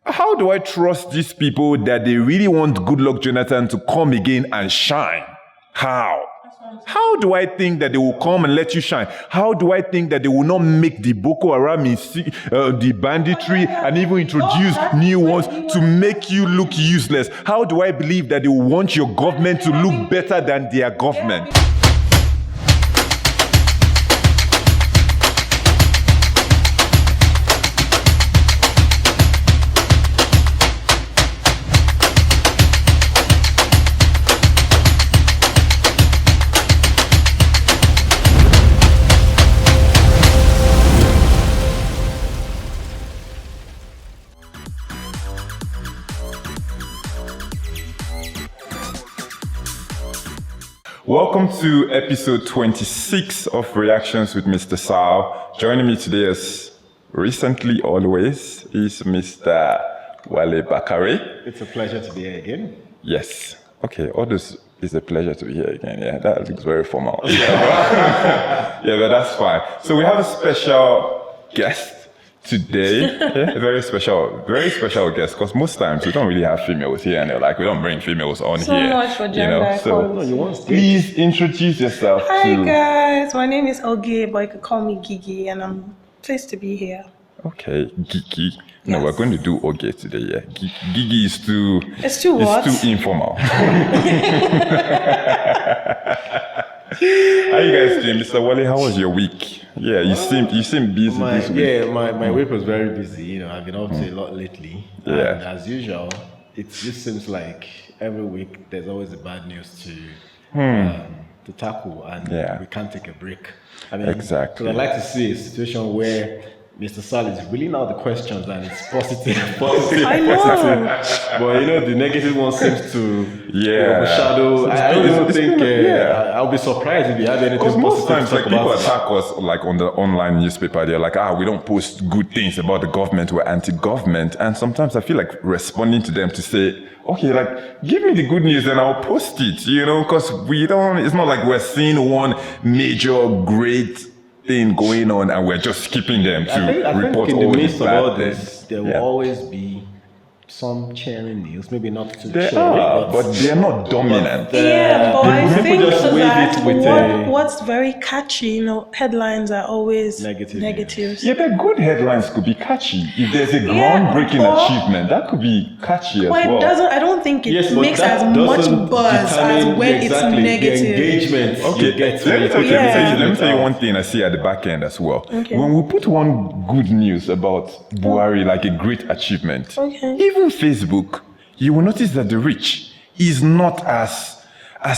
how do I trust these people that they really want Goodluck Jonathan to come again and shine? How? How do I think that they will come and let you shine? How do I think that they will not make the Boko Haram, the banditry, and even introduce new ones to make you look useless? How do I believe that they will want your government to look better than their government? Welcome to episode 26 of Reactions with Mr. Sal. Joining me today as recently always is Mr. Wale Bakare. It's a pleasure to be here again. Yes. Okay, all this is a pleasure to be here again. Yeah, that looks very formal. Yeah, but that's fine. So we have a special guest today, a very special guest, because most times we don't really have females here, and they're like, we don't bring females on so here. So much for gender. So please introduce yourself. Hi guys, my name is Ogie, but you can call me Gigi, and I'm pleased to be here. Okay, Gigi. No, yes. We're going to do Ogie today. Yeah, Gigi is too. It's too what? It's too informal. How you guys doing, Mr. Wale? How was your week? Yeah, you seem busy this week. Yeah, my week was very busy. You know, I've been up to a lot lately. Yeah. And as usual, it just seems like every week there's always a bad news to tackle, and we can't take a break. I mean, exactly. I'd like to see a situation where Mr. Sal is reeling out the questions and it's positive. I know. But you know, the negative one seems to overshadow. I don't even think I'll be surprised if you have anything positive. Most times, to like, people attack us like on the online newspaper. They're like, we don't post good things about the government. We're anti-government. And sometimes I feel like responding to them to say, okay, like, give me the good news and I'll post it, you know, because it's not like we're seeing one major great thing going on and we're just skipping them to report all the bad things. There will always be some cheering news, maybe not too cheering, but they're not dominant. But I think that what's very catchy, you know, headlines are always negatives. Yeah, but good headlines could be catchy. If there's a groundbreaking achievement, that could be catchy as well. I don't think it makes as much buzz as when it's negative. The engagement. Okay, let me tell you one thing I see at the back end as well. Okay. When we put one good news about Buhari, like a great achievement, even Facebook, you will notice that the reach is not as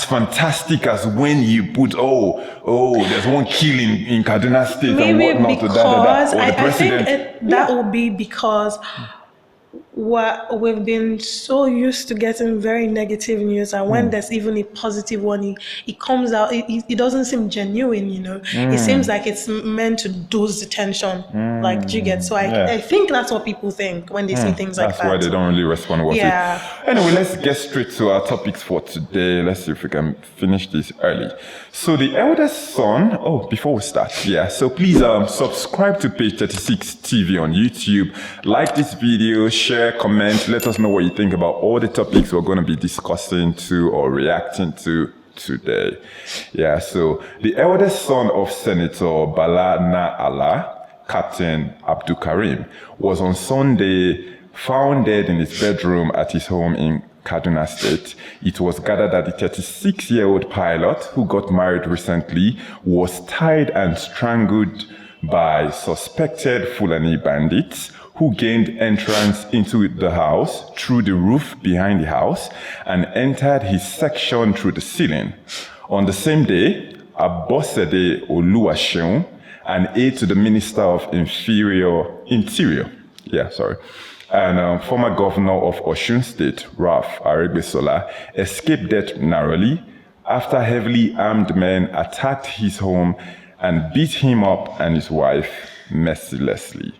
fantastic as when you put there's one killing in Kaduna State and whatnot. Because I think that will be because we've been so used to getting very negative news, and when there's even a positive one, it comes out, it doesn't seem genuine, you know. It seems like it's meant to dose the tension, like you get. So I think that's what people think when they see things like that. That's why they don't really respond well. Anyway, let's get straight to our topics for today. Let's see if we can finish this early. So the eldest son, before we start, so please subscribe to page 36 TV on YouTube, like this video, share, comment, let us know what you think about all the topics we're going to be discussing or reacting to today. So the eldest son of Senator Bala Na Allah, Captain Abdul Karim, was on Sunday found dead in his bedroom at his home in Kaduna State. It was gathered that the 36-year-old pilot, who got married recently, was tied and strangled by suspected Fulani bandits who gained entrance into the house through the roof behind the house and entered his section through the ceiling. On the same day, Abosede Oluwaseun, an aide to the Minister of Interior, and former governor of Osun State, Ralph Aregbesola, escaped death narrowly after heavily armed men attacked his home and beat him up and his wife mercilessly.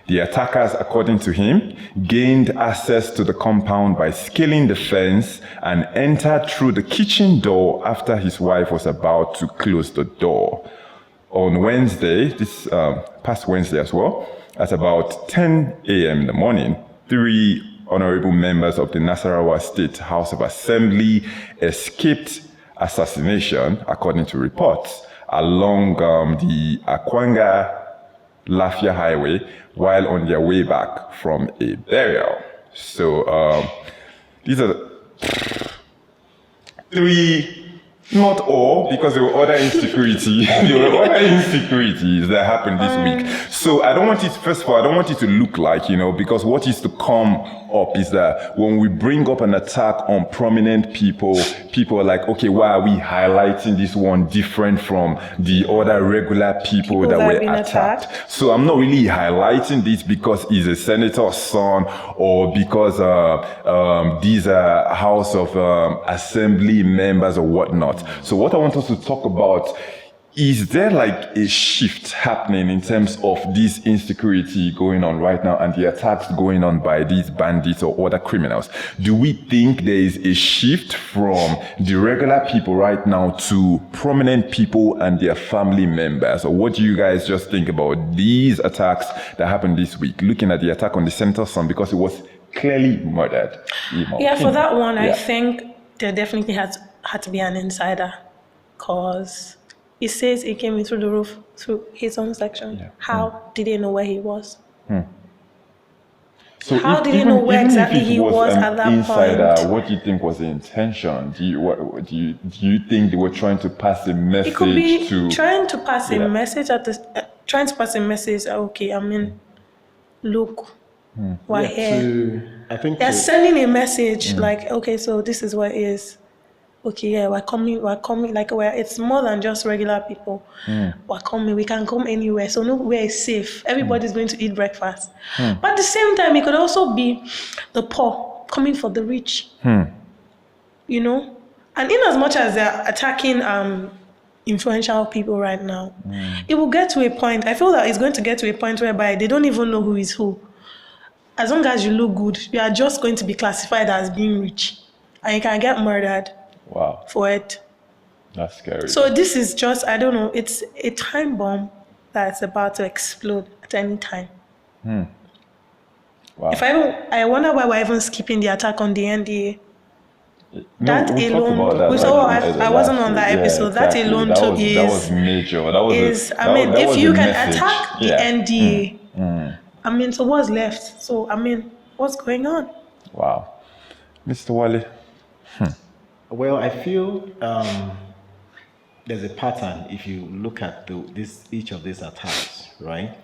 The attackers, according to him, gained access to the compound by scaling the fence and entered through the kitchen door after his wife was about to close the door. On Wednesday, past Wednesday as well, at about 10 a.m. in the morning, 3 honorable members of the Nasarawa State House of Assembly escaped assassination, according to reports, along the Akwanga-Lafia Highway while on their way back from a burial. So these are 3, not all, because there were other insecurity. There were other insecurities that happened this week. So I don't want it, first of all, I don't want it to look like, because what is to come up is that when we bring up an attack on prominent people, people are like, okay, why are we highlighting this one different from the other regular people that were attacked? So I'm not really highlighting this because he's a senator's son or because these are House of Assembly members or whatnot. So what I want us to talk about, is there like a shift happening in terms of this insecurity going on right now and the attacks going on by these bandits or other criminals? Do we think there is a shift from the regular people right now to prominent people and their family members? Or what do you guys just think about these attacks that happened this week? Looking at the attack on the senator's son, because it was clearly murdered. Yeah, for that one, I think there definitely had to be an insider, because it says he came in through the roof, through his own section. Yeah. How did he know where he was? So how did he know where exactly he was at that insider, point? What do you think was the intention? Do you think they were trying to pass a message? It could be trying to pass a message Okay, I mean, look, we're here. I think they're sending a message like, okay, so this is what it is. Okay, yeah, we're coming, like it's more than just regular people. We're coming, we can come anywhere, so nowhere is safe. Everybody's going to eat breakfast. But at the same time, it could also be the poor coming for the rich. And in as much as they're attacking influential people right now, it will get to a point, I feel that it's going to get to a point whereby they don't even know who is who. As long as you look good, you are just going to be classified as being rich. And you can get murdered. Wow. For it. That's scary. So this is just, I don't know, it's a time bomb that's about to explode at any time. Wow. I wonder why we're even skipping the attack on the NDA. That alone, I wasn't on that episode. Exactly. That alone that was major. If you can attack the NDA, I mean, so what's left? So, I mean, what's going on? Wow. Mr. Wale. Well, I feel there's a pattern if you look at each of these attacks, right?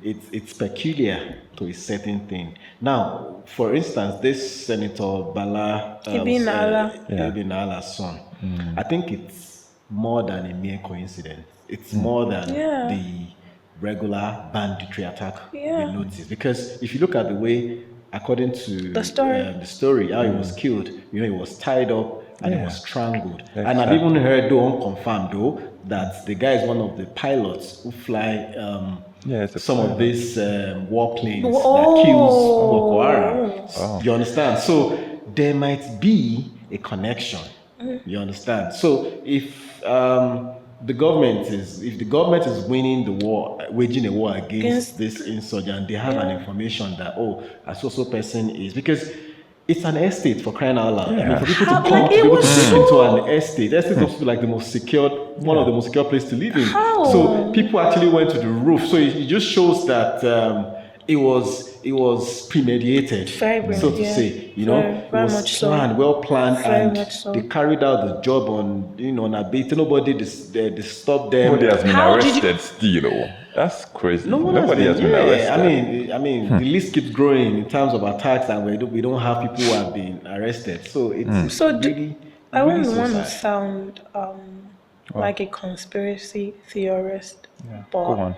It's peculiar to a certain thing. Now, for instance, this Senator Bala Ibn Ala's son, I think it's more than a mere coincidence. It's more than the regular banditry attack we noticed. Because if you look at the way, according to the story, how he was killed, he was tied up and he was strangled. Exactly. And I've even heard, though unconfirmed, that the guy is one of the pilots who fly some of these warplanes that kills Boko Haram. You understand? So there might be a connection. You understand? So if the government is winning the war, waging a war against this insurgent, they have an information that a so person is, because it's an estate, for crying out loud. I mean, for people to come to be able to break into an estate is supposed to be like the most secured, one of the most secure places to live in. So people actually went to the roof. So it just shows that it was premeditated, so to say. It was planned, well planned, and they carried out the job on a bit. Nobody disturbed them. Nobody has been arrested still. That's crazy. Nobody has been arrested. I mean, the list keeps growing in terms of attacks, and we don't have people who have been arrested. So it's really. I wouldn't want to sound like a conspiracy theorist, but go on.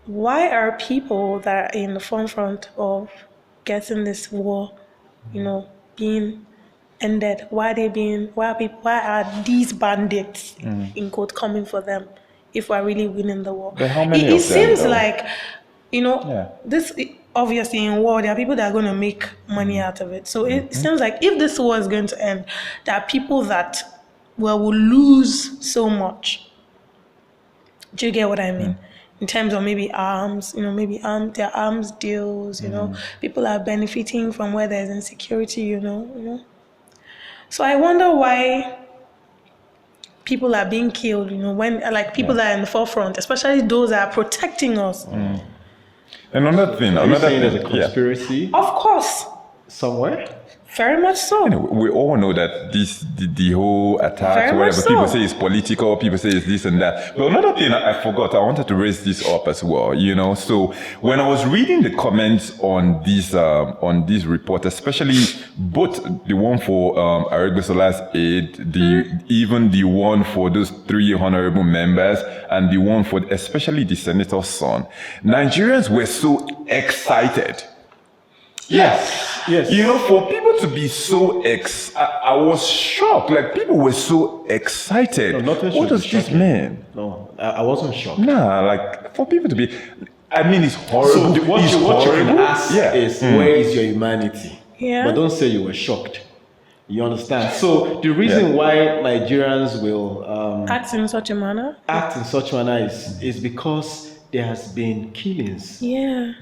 Why are people that are in the forefront of getting this war, being ended? Why are these bandits in quote coming for them if we're really winning the war? But how many it seems like, this obviously in war there are people that are going to make money out of it. So it seems like if this war is going to end, there are people that will lose so much. Do you get what I mean? in terms of maybe arms, their arms deals, people are benefiting from where there's insecurity, So I wonder why people are being killed, when people that are in the forefront, especially those that are protecting us. Another thing, there's a conspiracy? Of course. Somewhere? Very much so. Anyway, we all know that the whole attack, whatever, people say it's political, people say it's this and that. But another thing I forgot, I wanted to raise this up as well, So when I was reading the comments on this report, especially both the one for Aregbesol's aid, even the one for those 3 honorable members, and the one for especially the senator's son, Nigerians were so excited. Yes. For people to be so I was shocked. Like, people were so excited. No, what does this mean? No, I wasn't shocked. Nah, like, for people to be, it's horrible. So what you can ask is, where is your humanity? Yeah. But don't say you were shocked. You understand? So the reason why Nigerians will act in such a manner is because there has been killings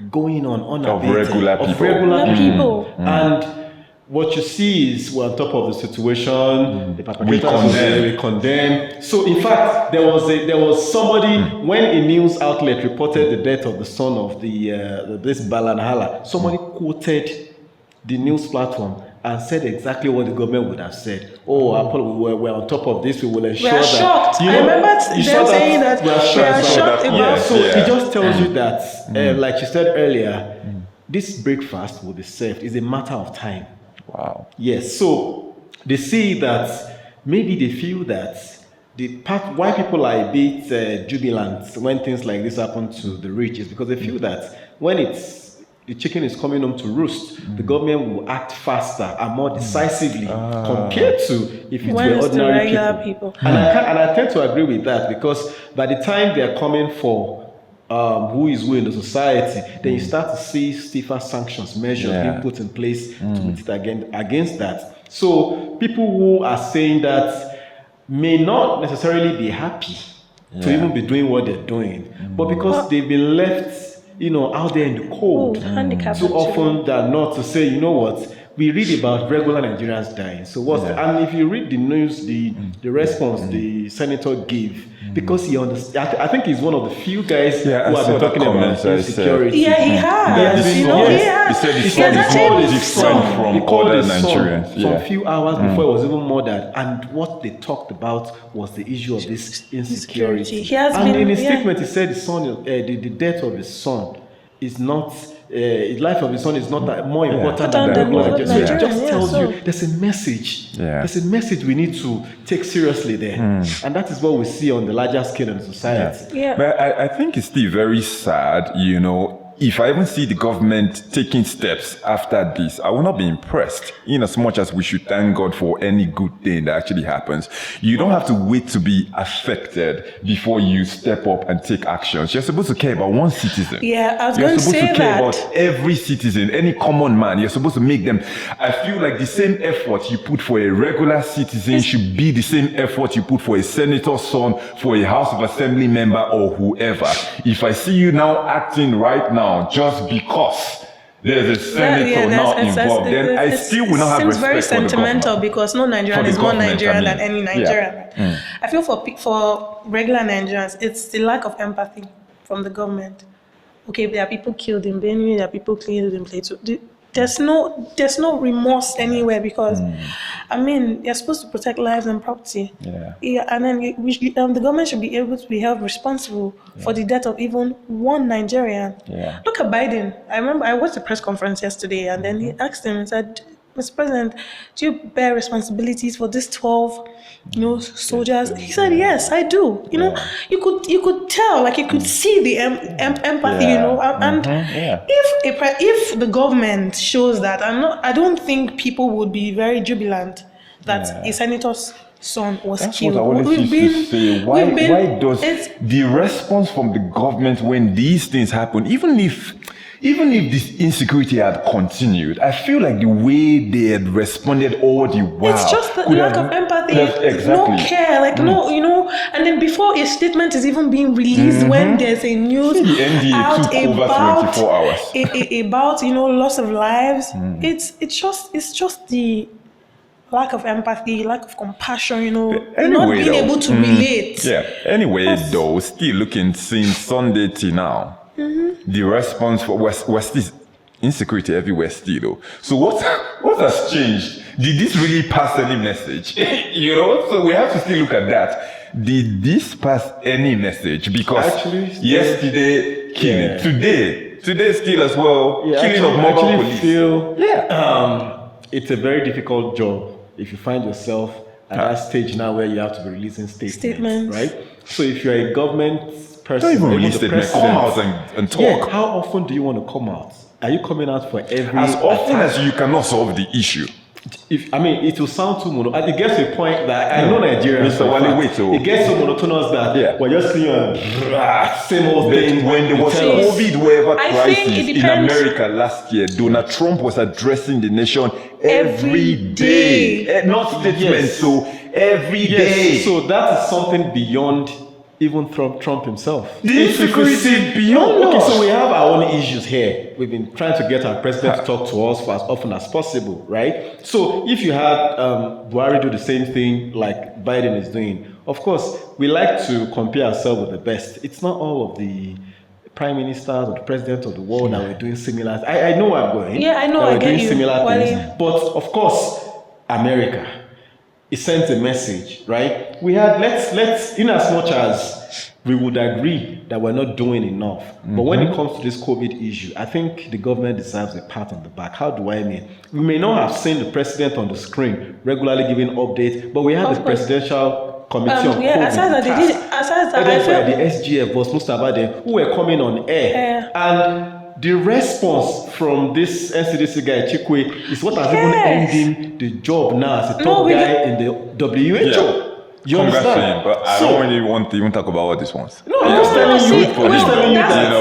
going on unabated of regular people. And what you see is we're on top of the situation. The perpetrators we condemn. So in fact, there was somebody when a news outlet reported the death of the son of this Balanhala. Somebody quoted the news platform and said exactly what the government would have said. We're on top of this. We will ensure that. Shocked. I remember them saying that we are shocked about. So it just tells you that, like you said earlier, this breakfast will be served. It's a matter of time. Wow. Yes. So they see that maybe they feel that the part why people are a bit jubilant when things like this happen to the rich is because they feel that when the chicken is coming home to roost, the government will act faster and more decisively compared to if it were ordinary people. And I tend to agree with that, because by the time they are coming for who is who in the society, then you start to see stiffer sanctions measures being put in place to meet it against that. So people who are saying that may not necessarily be happy to even be doing what they're doing, but because they've been left out there in the cold too often than not to say, you know what, we read about regular Nigerians dying. So and if you read the news, the response the senator gave, because he understands. I think he's one of the few guys who have been talking about insecurity. Yeah, he has. He said his son is different from other Nigerians. From a few hours before he was even murdered, and what they talked about was the issue of this insecurity. In his statement, he said the death of his son is not. The life of his son is not more important than the regular Nigerians. So it just tells you there's a message. There's a message we need to take seriously there. And that is what we see on the larger scale in society. But I think it's still very sad, if I even see the government taking steps after this, I will not be impressed, in as much as we should thank God for any good thing that actually happens. You don't have to wait to be affected before you step up and take actions. You're supposed to care about one citizen. Yeah, I was going to say that. You're supposed to care about every citizen, any common man. You're supposed to make them. I feel like the same effort you put for a regular citizen should be the same effort you put for a senator's son, for a House of Assembly member, or whoever. If I see you now acting right now, just because there's a senator now involved, then I still will not have respect for the government. It seems very sentimental, because no Nigerian is more Nigerian than any Nigerian. I feel for regular Nigerians, it's the lack of empathy from the government. Okay, there are people killed in Benue, there are people killed in Plateau. There's no remorse anywhere, because you're supposed to protect lives and property. And then the government should be able to be held responsible for the death of even one Nigerian. Look at Biden. I remember I watched a press conference yesterday, and then he asked him and said, Mr. President, do you bear responsibilities for these 12 soldiers? He said, yes, I do. You could tell, like, you could see the empathy, and if the government shows that, I don't think people would be very jubilant that a senator's son was killed. What I always used to say. Why does the response from the government when these things happen, even if even if this insecurity had continued, I feel like the way they had responded all the while. It's just the lack of empathy, exactly. no care, like no, and then before a statement is even being released, when there's a news the NDA out took over 24 hours. about loss of lives, it's just the lack of empathy, lack of compassion, not being able to relate. Yeah. Anyway, though, still looking since Sunday till now, the response was this insecurity everywhere still, though. So what has changed? Did this really pass any message? So we have to still look at that. Did this pass any message? Because actually, yesterday killing, today still as well, killing of mobile police. It's a very difficult job if you find yourself at that stage now where you have to be releasing statements, right? So if you're a government person, don't even release statements. Come out and talk. Yeah, how often do you want to come out? Are you coming out for every as often attack? as you cannot solve the issue? It will sound too monotonous. It gets to a point that I know Nigerians. Mr. Wale, wait. It gets so monotonous that we're just seeing same old thing. When there was COVID whatever crisis in depends. America last year, Donald Trump was addressing the nation every day. Not statements, so every day. So that is something beyond even Trump himself. The insecurity beyond. Okay, so we have our own issues here. We've been trying to get our president to talk to us for as often as possible, right? So if you had Buhari do the same thing like Biden is doing, of course, we like to compare ourselves with the best. It's not all of the prime ministers or the president of the world that we're doing similar. I know where I'm going. Yeah, I know. That I we're get doing you. similar things, but of course, America. It sends a message, right? We had let's in as much as we would agree that we're not doing enough, but when it comes to this COVID issue, I think the government deserves a pat on the back. How do I mean? We may not have seen the president on the screen regularly giving updates, but we had the presidential committee on COVID. Aside that, the SGF was Mustafa who were coming on air, and the response from this NCDC guy, Chikwe, is what has even ending the job now as a top guy in the WHO. You understand? But I don't really want to even talk about all these ones. No, I'm just telling you. I understand.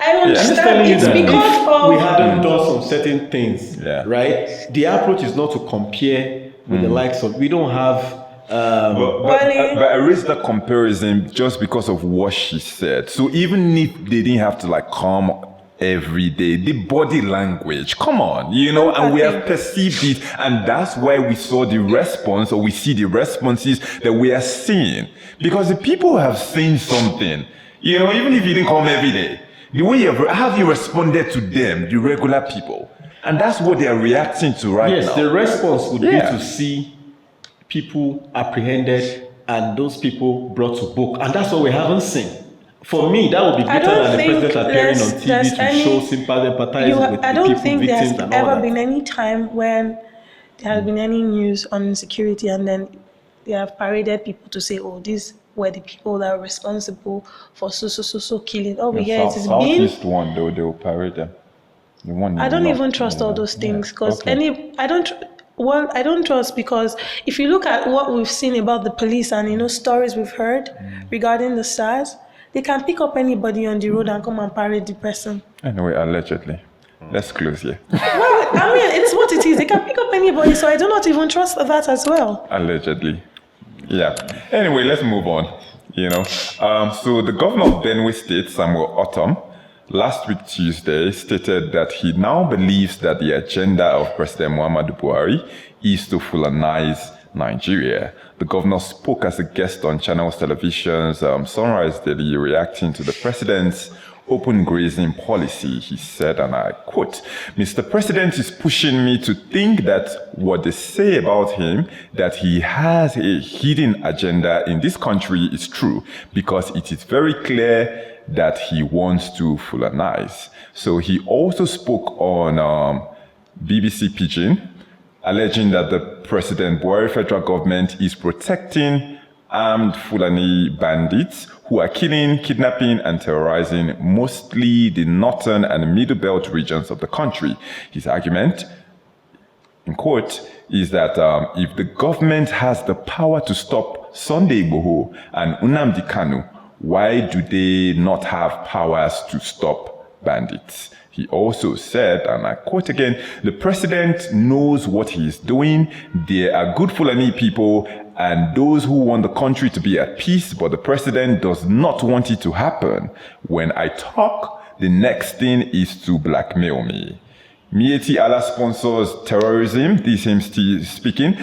I'm just telling you It's that because if we hadn't done some certain things, Yeah. right? The approach is not to compare with the likes of. We don't have. But I raised that comparison just because of what she said. So even if they didn't have to come every day, the body language, come on, and we have perceived it, and that's why we saw the response, or we see the responses that we are seeing, because the people have seen something, even if you didn't come every day, the way have you responded to them, the regular people, and that's what they are reacting to right now. Yes, the response would be to see people apprehended and those people brought to book, and that's what we haven't seen. For me, that would be better than the president appearing on TV to show sympathy, empathizing with the people, victims and all that. I don't think there's ever been any time when there has been any news on insecurity and then they have paraded people to say, oh, these were the people that were responsible for so killing. Oh, it has been... Southeast one, though, they will parade them. I don't even trust all those things because I don't trust, because if you look at what we've seen about the police and, stories we've heard regarding the SARS, they can pick up anybody on the road and come and parade the person. Anyway, allegedly. Let's close here. Well, it's what it is. They can pick up anybody, so I do not even trust that as well. Allegedly. Yeah. Anyway, let's move on. So the governor of Benue State, Samuel Ortom, last week Tuesday stated that he now believes that the agenda of President Muhammadu Buhari is to Fulanize Nigeria. The governor spoke as a guest on Channels Television's Sunrise Daily, reacting to the president's open grazing policy. He said, and I quote, "Mr. President is pushing me to think that what they say about him, that he has a hidden agenda in this country, is true, because it is very clear that he wants to Fulanize." So he also spoke on BBC Pidgin, alleging that the President Buhari federal government is protecting armed Fulani bandits who are killing, kidnapping, and terrorizing mostly the northern and middle belt regions of the country. His argument, in quote, is that if the government has the power to stop Sunday Igboho and Nnamdi Kanu, why do they not have powers to stop bandits? He also said, and I quote again, "The president knows what he is doing. There are good Fulani people and those who want the country to be at peace, but the president does not want it to happen. When I talk, the next thing is to blackmail me." Mieti Allah sponsors terrorism. This is him still speaking.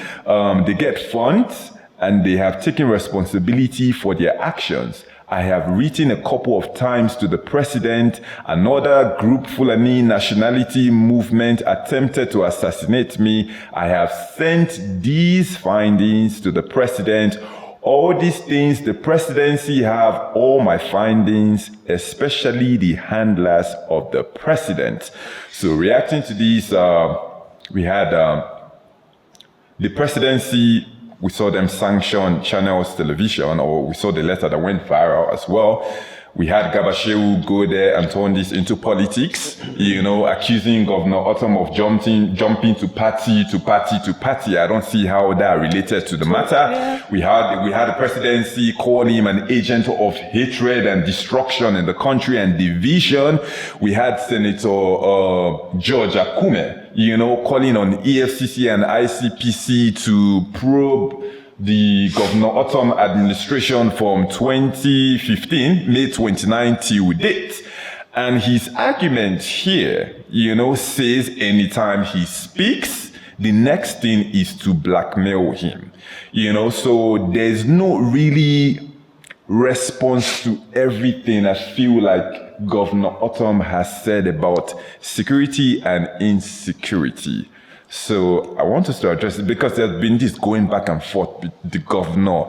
They get funds and they have taken responsibility for their actions. I have written a couple of times to the president. Another group, Fulani nationality movement, attempted to assassinate me. I have sent these findings to the president. All these things, the presidency have all my findings, especially the handlers of the president. So reacting to these, we had the presidency. We saw them sanction Channels Television, or we saw the letter that went viral as well. We had Gabashew go there and turn this into politics, accusing Governor Ortom of jumping to party to party to party. I don't see how that related to the matter. Yeah. We had the presidency call him an agent of hatred and destruction in the country and division. We had Senator George Akume, calling on EFCC and ICPC to probe the Governor Ortom administration from 2015, May 29 till date. And his argument here, says anytime he speaks, the next thing is to blackmail him. So there's no really response to everything I feel like Governor Ortom has said about security and insecurity. So I want us to address it because there's been this going back and forth with the governor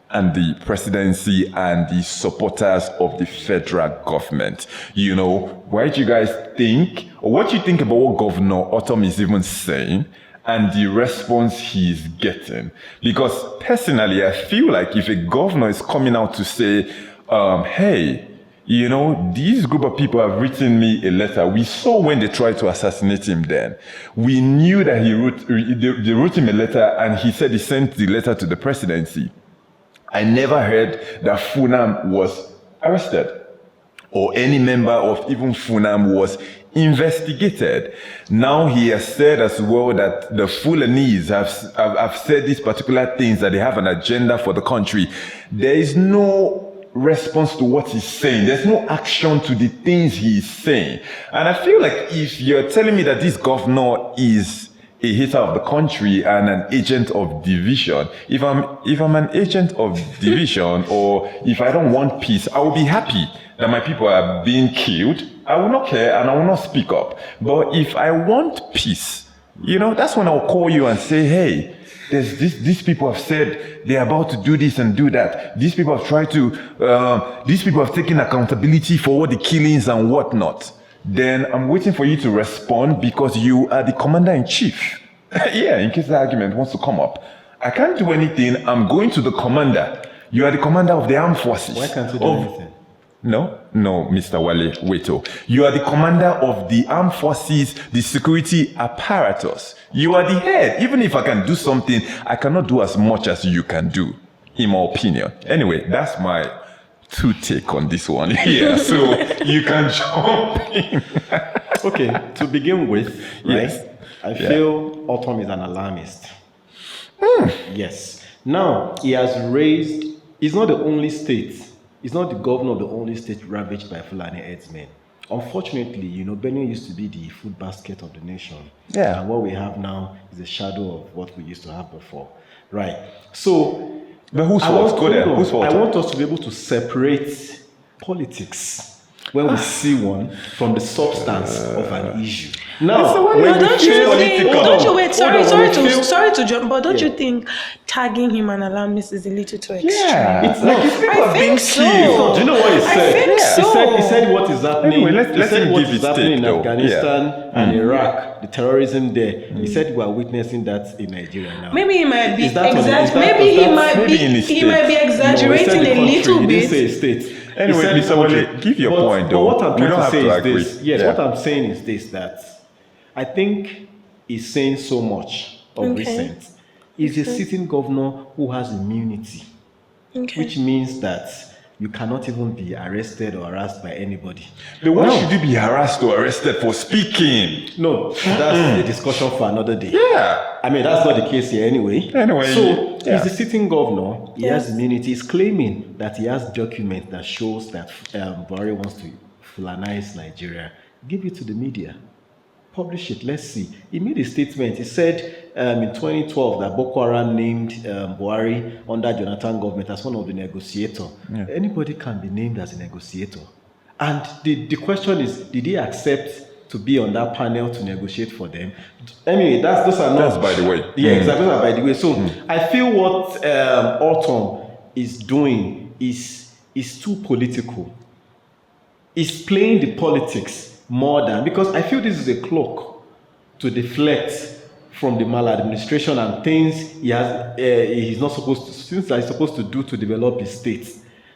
and the presidency and the supporters of the federal government. Why do you guys think, or what do you think about what Governor Ortom is even saying and the response he's getting? Because personally, I feel like if a governor is coming out to say, hey, this group of people have written me a letter. We saw when they tried to assassinate him then. We knew that they wrote him a letter and he said he sent the letter to the presidency. I never heard that Funam was arrested or any member of even Funam was investigated. Now he has said as well that the Fulanese have said these particular things, that they have an agenda for the country. There is no response to what he's saying. There's no action to the things he's saying. And I feel like if you're telling me that this governor is a hater of the country and an agent of division, if I'm an agent of division, or if I don't want peace, I will be happy that my people are being killed. I will not care and I will not speak up. But if I want peace, that's when I'll call you and say, hey, these people have said they're about to do this and do that. These people have tried to, these people have taken accountability for all the killings and whatnot. Then I'm waiting for you to respond because you are the commander-in-chief. Yeah, in case the argument wants to come up. I can't do anything. I'm going to the commander. You are the commander of the armed forces. Why can't you do anything? No, Mr. Wale Weto. You are the commander of the armed forces, the security apparatus. You are the head. Even if I can do something, I cannot do as much as you can do, in my opinion. Anyway, that's my take on this one here. So you can jump in. Okay, to begin with, right? Yes. I feel Ortom is an alarmist. Yes. Now, he has raised, he's not the only state. He's not the governor of the only state ravaged by Fulani herdsmen. Unfortunately, Benue used to be the food basket of the nation. Yeah. And what we have now is a shadow of what we used to have before. Right. So, but whose fault? Go there. Whose fault? I want us to be able to separate politics when we see one from the substance of an issue. Now, sorry to jump, but don't you think tagging him an alarmist is a little too extreme? Yeah, it's like people are being so. killed. Do you know what he said? I think so. He said what is happening. Anyway, let's him give his take, in though. Afghanistan and Iraq, the terrorism there. He said we are witnessing that in Nigeria now. Maybe he might be he might be exaggerating a little he bit. didn't say state. Anyway, Mr. Wale, give your point though. But what I'm trying to say is agree. this. Yes, what I'm saying is this, that I think he's saying so much of recent. He's a sitting governor who has immunity, which means that you cannot even be arrested or harassed by anybody. But why should you be harassed or arrested for speaking? No, that's a discussion for another day. Yeah. I mean, that's not the case here anyway. So, yeah. he's the sitting governor. He has immunity. He's claiming that he has documents that shows that Buhari wants to Fulanize Nigeria. Give it to the media. Publish it. Let's see. He made a statement. He said in 2012 that Boko Haram named Buhari under Jonathan government as one of the negotiators. Yeah. Anybody can be named as a negotiator. And the question is, did he accept to be on that panel to negotiate for them? Anyway, those are not... That's by the way. Yeah, exactly, by the way. So I feel what Ortom is doing is too political. He's playing the politics more than, because I feel this is a cloak to deflect from the maladministration and things he's not supposed to, things that he's supposed to do to develop his state.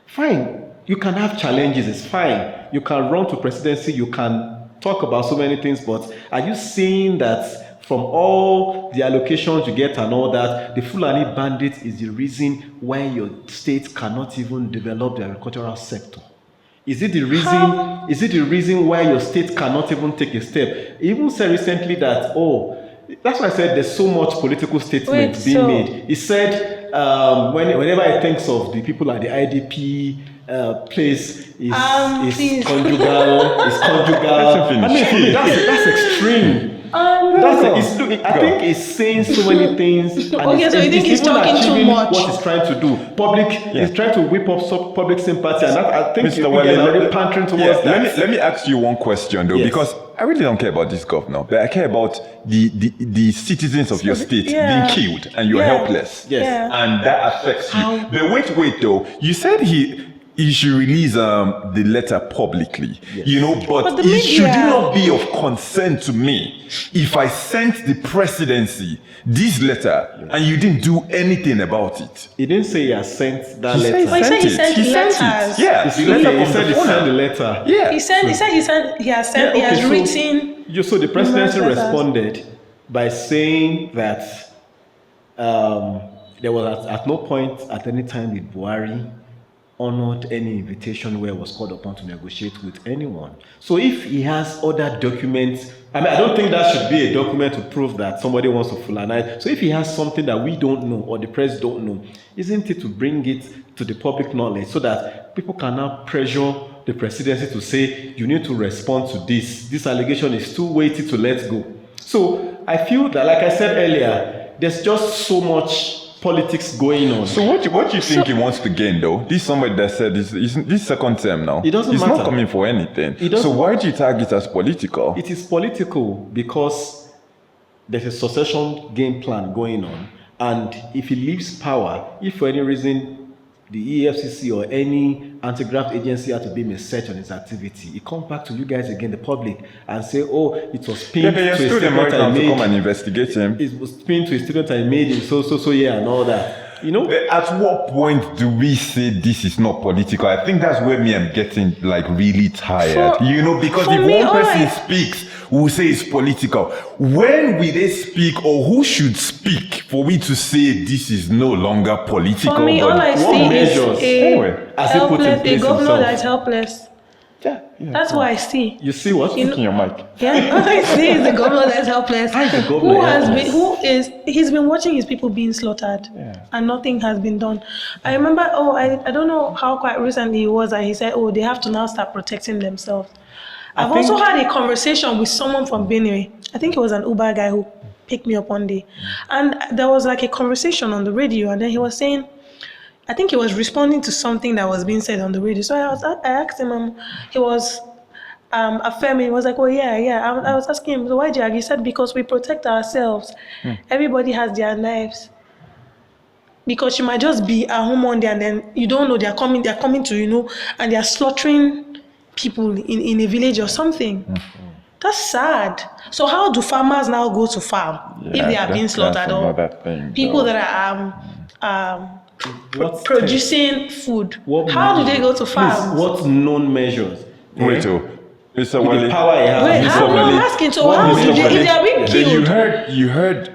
Fine, you can have challenges, it's fine. You can run to presidency, you can talk about so many things, but are you saying that from all the allocations you get and all that, the Fulani bandits is the reason why your state cannot even develop the agricultural sector? Is it the reason why your state cannot even take a step? He even said recently that, that's why I said there's so much political statement being made. He said whenever he thinks of the people at the IDP place, is conjugal. I mean, that's extreme. I think he's saying so many things. Okay, so you think he's talking too much? What he's trying to do, he's trying to whip up some public sympathy, and I think he's already pandering towards that. Let me ask you one question though, because I really don't care about this governor, but I care about the citizens of your state being killed and you're helpless, and that affects you. But wait though, you said he should release the letter publicly, but it should not be of concern to me if I sent the presidency this letter and you didn't do anything about it. He didn't say he has sent that letter. He sent letters. Yeah, he said he sent the letter. Yeah, he has written. So the presidency responded by saying that there was at no point at any time with Buhari honored any invitation where he was called upon to negotiate with anyone. So if he has other documents, I don't think that should be a document to prove that somebody wants to Fulanize. So if he has something that we don't know or the press don't know, isn't it to bring it to the public knowledge so that people can now pressure the presidency to say, you need to respond to this. This allegation is too weighty to let go. So I feel that, like I said earlier, there's just so much politics going on. So what do you think he wants to gain though? This somebody that said this second term now. It doesn't matter. He's not coming for anything. So why do you tag it as political? It is political because there's a succession game plan going on, and if he leaves power, if for any reason the EFCC or any anti-graft agency had to be a search on his activity, it comes back to you guys again, the public, and say, it was pinned to a statement I made. To come and investigate him. It was pinned to a statement I made in so and all that. At what point do we say this is not political? I think that's where I'm getting really tired. Because if one person speaks, we'll say it's political. When will they speak, or who should speak for me to say this is no longer political? For me, all I see is a governor that's helpless. Yeah. That's what I see. You see what? Speak in your mic. Yeah, all I see is the governor that's helpless. He's been watching his people being slaughtered, and nothing has been done. I remember, I don't know how quite recently it was that he said, they have to now start protecting themselves. I've also had a conversation with someone from Benue. I think it was an Uber guy who picked me up one day, and there was a conversation on the radio, and then he was saying, I think he was responding to something that was being said on the radio. So I asked him, he was affirming, he was like, I was asking him, so why do you argue? He said, because we protect ourselves. Everybody has their knives. Because you might just be at home one day and then you don't know they're coming to, and they're slaughtering people in a village or something. That's sad. So how do farmers now go to farm if they are being slaughtered, or people that are producing food? How do they go to farm? What known measures? Wait, Mr. Wale. The power he has. Wait, I'm asking. So how do they, if they are being killed? Then you heard.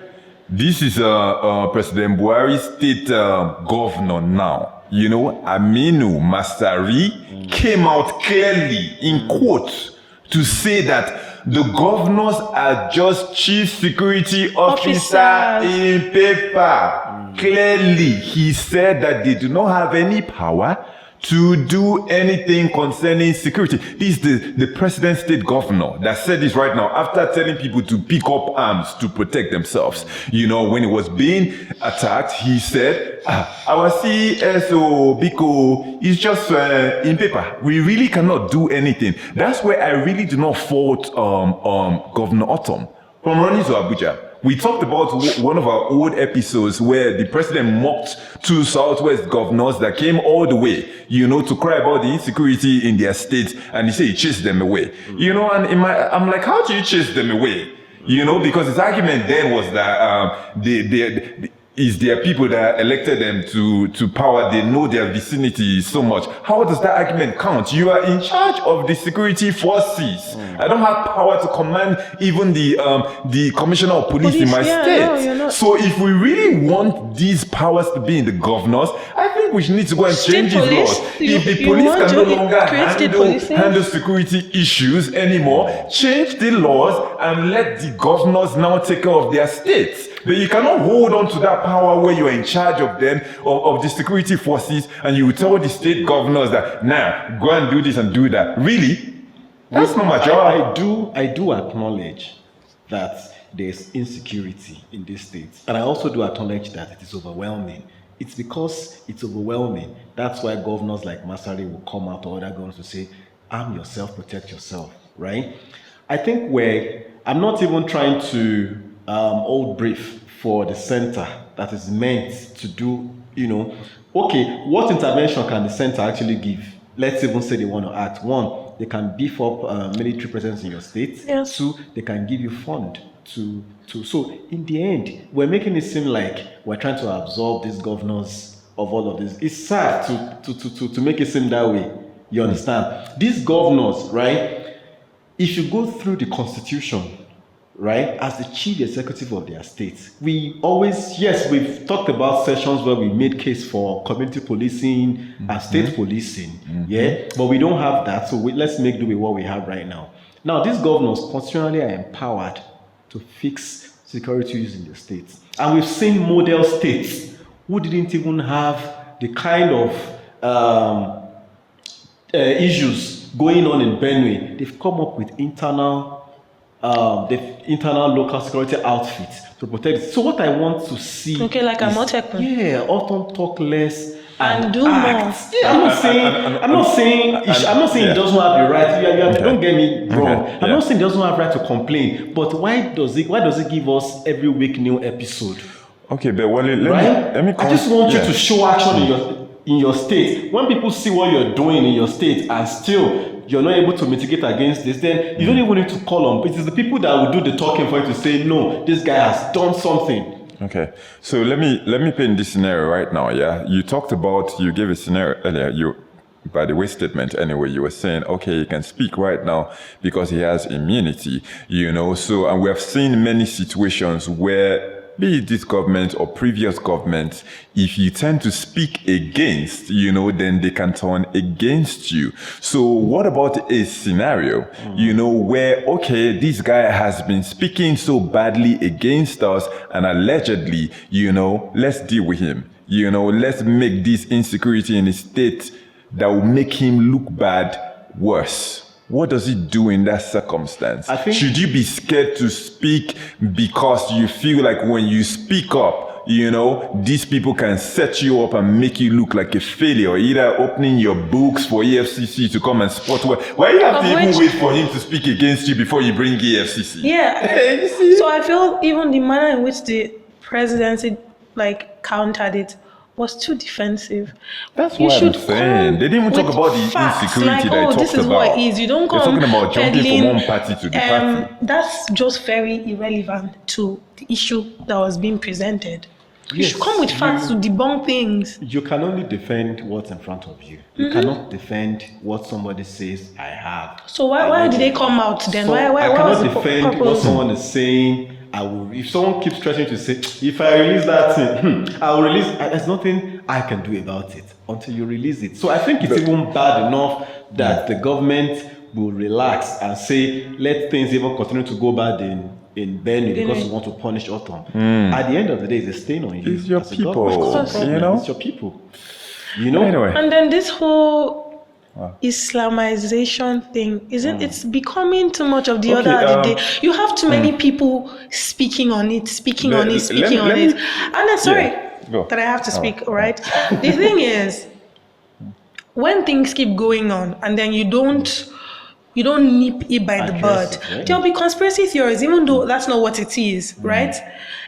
This is President Buhari's state governor now. Aminu Masari came out clearly in quotes to say that the governors are just chief security officer in paper. Clearly, he said that they do not have any power to do anything concerning security. This is the President State Governor that said this right now after telling people to pick up arms to protect themselves. When he was being attacked, he said, our CSO Biko is just in paper. We really cannot do anything. That's where I really do not fault Governor Ortom from running to Abuja. We talked about one of our old episodes where the president mocked two Southwest governors that came all the way, to cry about the insecurity in their state, and he said he chased them away. And I'm like, how do you chase them away? Because his argument then was that is there people that elected them to power, they know their vicinity so much. How does that argument count? You are in charge of the security forces. I don't have power to command even the commissioner of police in my state. So if we really want these powers to be in the governors, I think we need to go and change these laws. If the police can no longer handle security issues anymore, change the laws and let the governors now take care of their states. But you cannot hold on to that power where you are in charge of them, of the security forces, and you tell the state governors that, go and do this and do that. Really? That's not my job. I do acknowledge that there's insecurity in these states. And I also do acknowledge that it is overwhelming. It's because it's overwhelming. That's why governors like Masari will come out, or other governors will say, arm yourself, protect yourself, right? I think I'm not even trying to old brief for the center that is meant to do, okay, what intervention can the center actually give? Let's even say they want to act. One, they can beef up military presence in your state. Yes. Two, they can give you fund to. So in the end, we're making it seem like we're trying to absorb these governors of all of this. It's sad to make it seem that way. You understand? These governors, right? If you go through the constitution, right, as the chief executive of their state, we've talked about sessions where we made case for community policing and state policing, but we don't have that, so let's make do with what we have right now. Now, these governors constitutionally are empowered to fix security issues in the states, and we've seen model states who didn't even have the kind of issues going on in Benue. They've come up with internal local security outfits to protect it. So what I want to see, like a Motekun. Yeah, Ortom talk less and do act. more. Yeah, I'm not saying he doesn't have the right. Don't get me wrong. I'm not saying he doesn't have right to complain. But why does he give us every week new episode? Okay, but let me I just want you to show action in your state. When people see what you're doing in your state and still you're not able to mitigate against this, then you don't even need to call on. It is the people that will do the talking for you to say, no, this guy has done something. Okay, so let me paint this scenario right now. Yeah, you gave a scenario earlier. By the way, statement anyway, you were saying, okay, he can speak right now because he has immunity. So, and we have seen many situations where, be it this government or previous governments, if you tend to speak against, then they can turn against you. So what about a scenario, where, okay, this guy has been speaking so badly against us and allegedly, let's deal with him. Let's make this insecurity in the state that will make him look bad worse. What does it do in that circumstance? Should you be scared to speak because you feel like when you speak up, these people can set you up and make you look like a failure, either opening your books for EFCC to come and spot why you have to even wait for him to speak against you before you bring EFCC? Yeah. So I feel even the manner in which the presidency countered it was too defensive. That's what I'm saying. They didn't even talk about the insecurity that I talked about. This is what it is. You don't come talking about jumping from one party to the party. That's just very irrelevant to the issue that was being presented. You should come with facts to debunk things. You can only defend what's in front of you. You cannot defend what somebody says I have. So why did they come out then? So I cannot defend what someone is saying. If someone keeps threatening to say, if I release that thing, I will release. There's nothing I can do about it. until you release it. So I think it's even bad enough that the government will relax and say, let things even continue to go bad in Benue because you want to punish Ortom. At the end of the day, it's a stain on you. It's your people, of course, you know? It's your people. You know? Anyway. And then this whole Islamization thing, it's becoming too much of the other day. You have too many people speaking on it. And then, sorry, that I have to speak, all right? The thing is, when things keep going on and then you don't nip it by the bud, there'll be conspiracy theories, even though that's not what it is, right?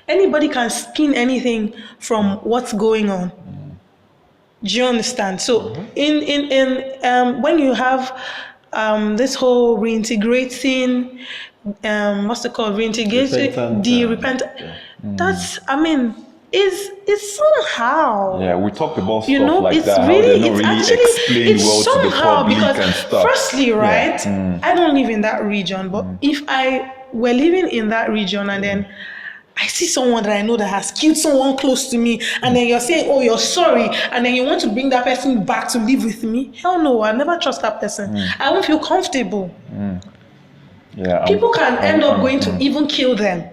Anybody can spin anything from what's going on. Do you understand? So in when you have this whole reintegrating, what's it called? Reintegrating the repentant. That's, I mean, is somehow. Yeah, we talked about stuff it's that. Really, how they're not really explained well to the public and stuff. Firstly, right, I don't live in that region, but if I were living in that region and then I see someone that I know that has killed someone close to me, and then you're saying, oh, you're sorry, and then you want to bring that person back to live with me, hell no, I'll never trust that person. I won't feel comfortable. Yeah, people can end up going to even kill them.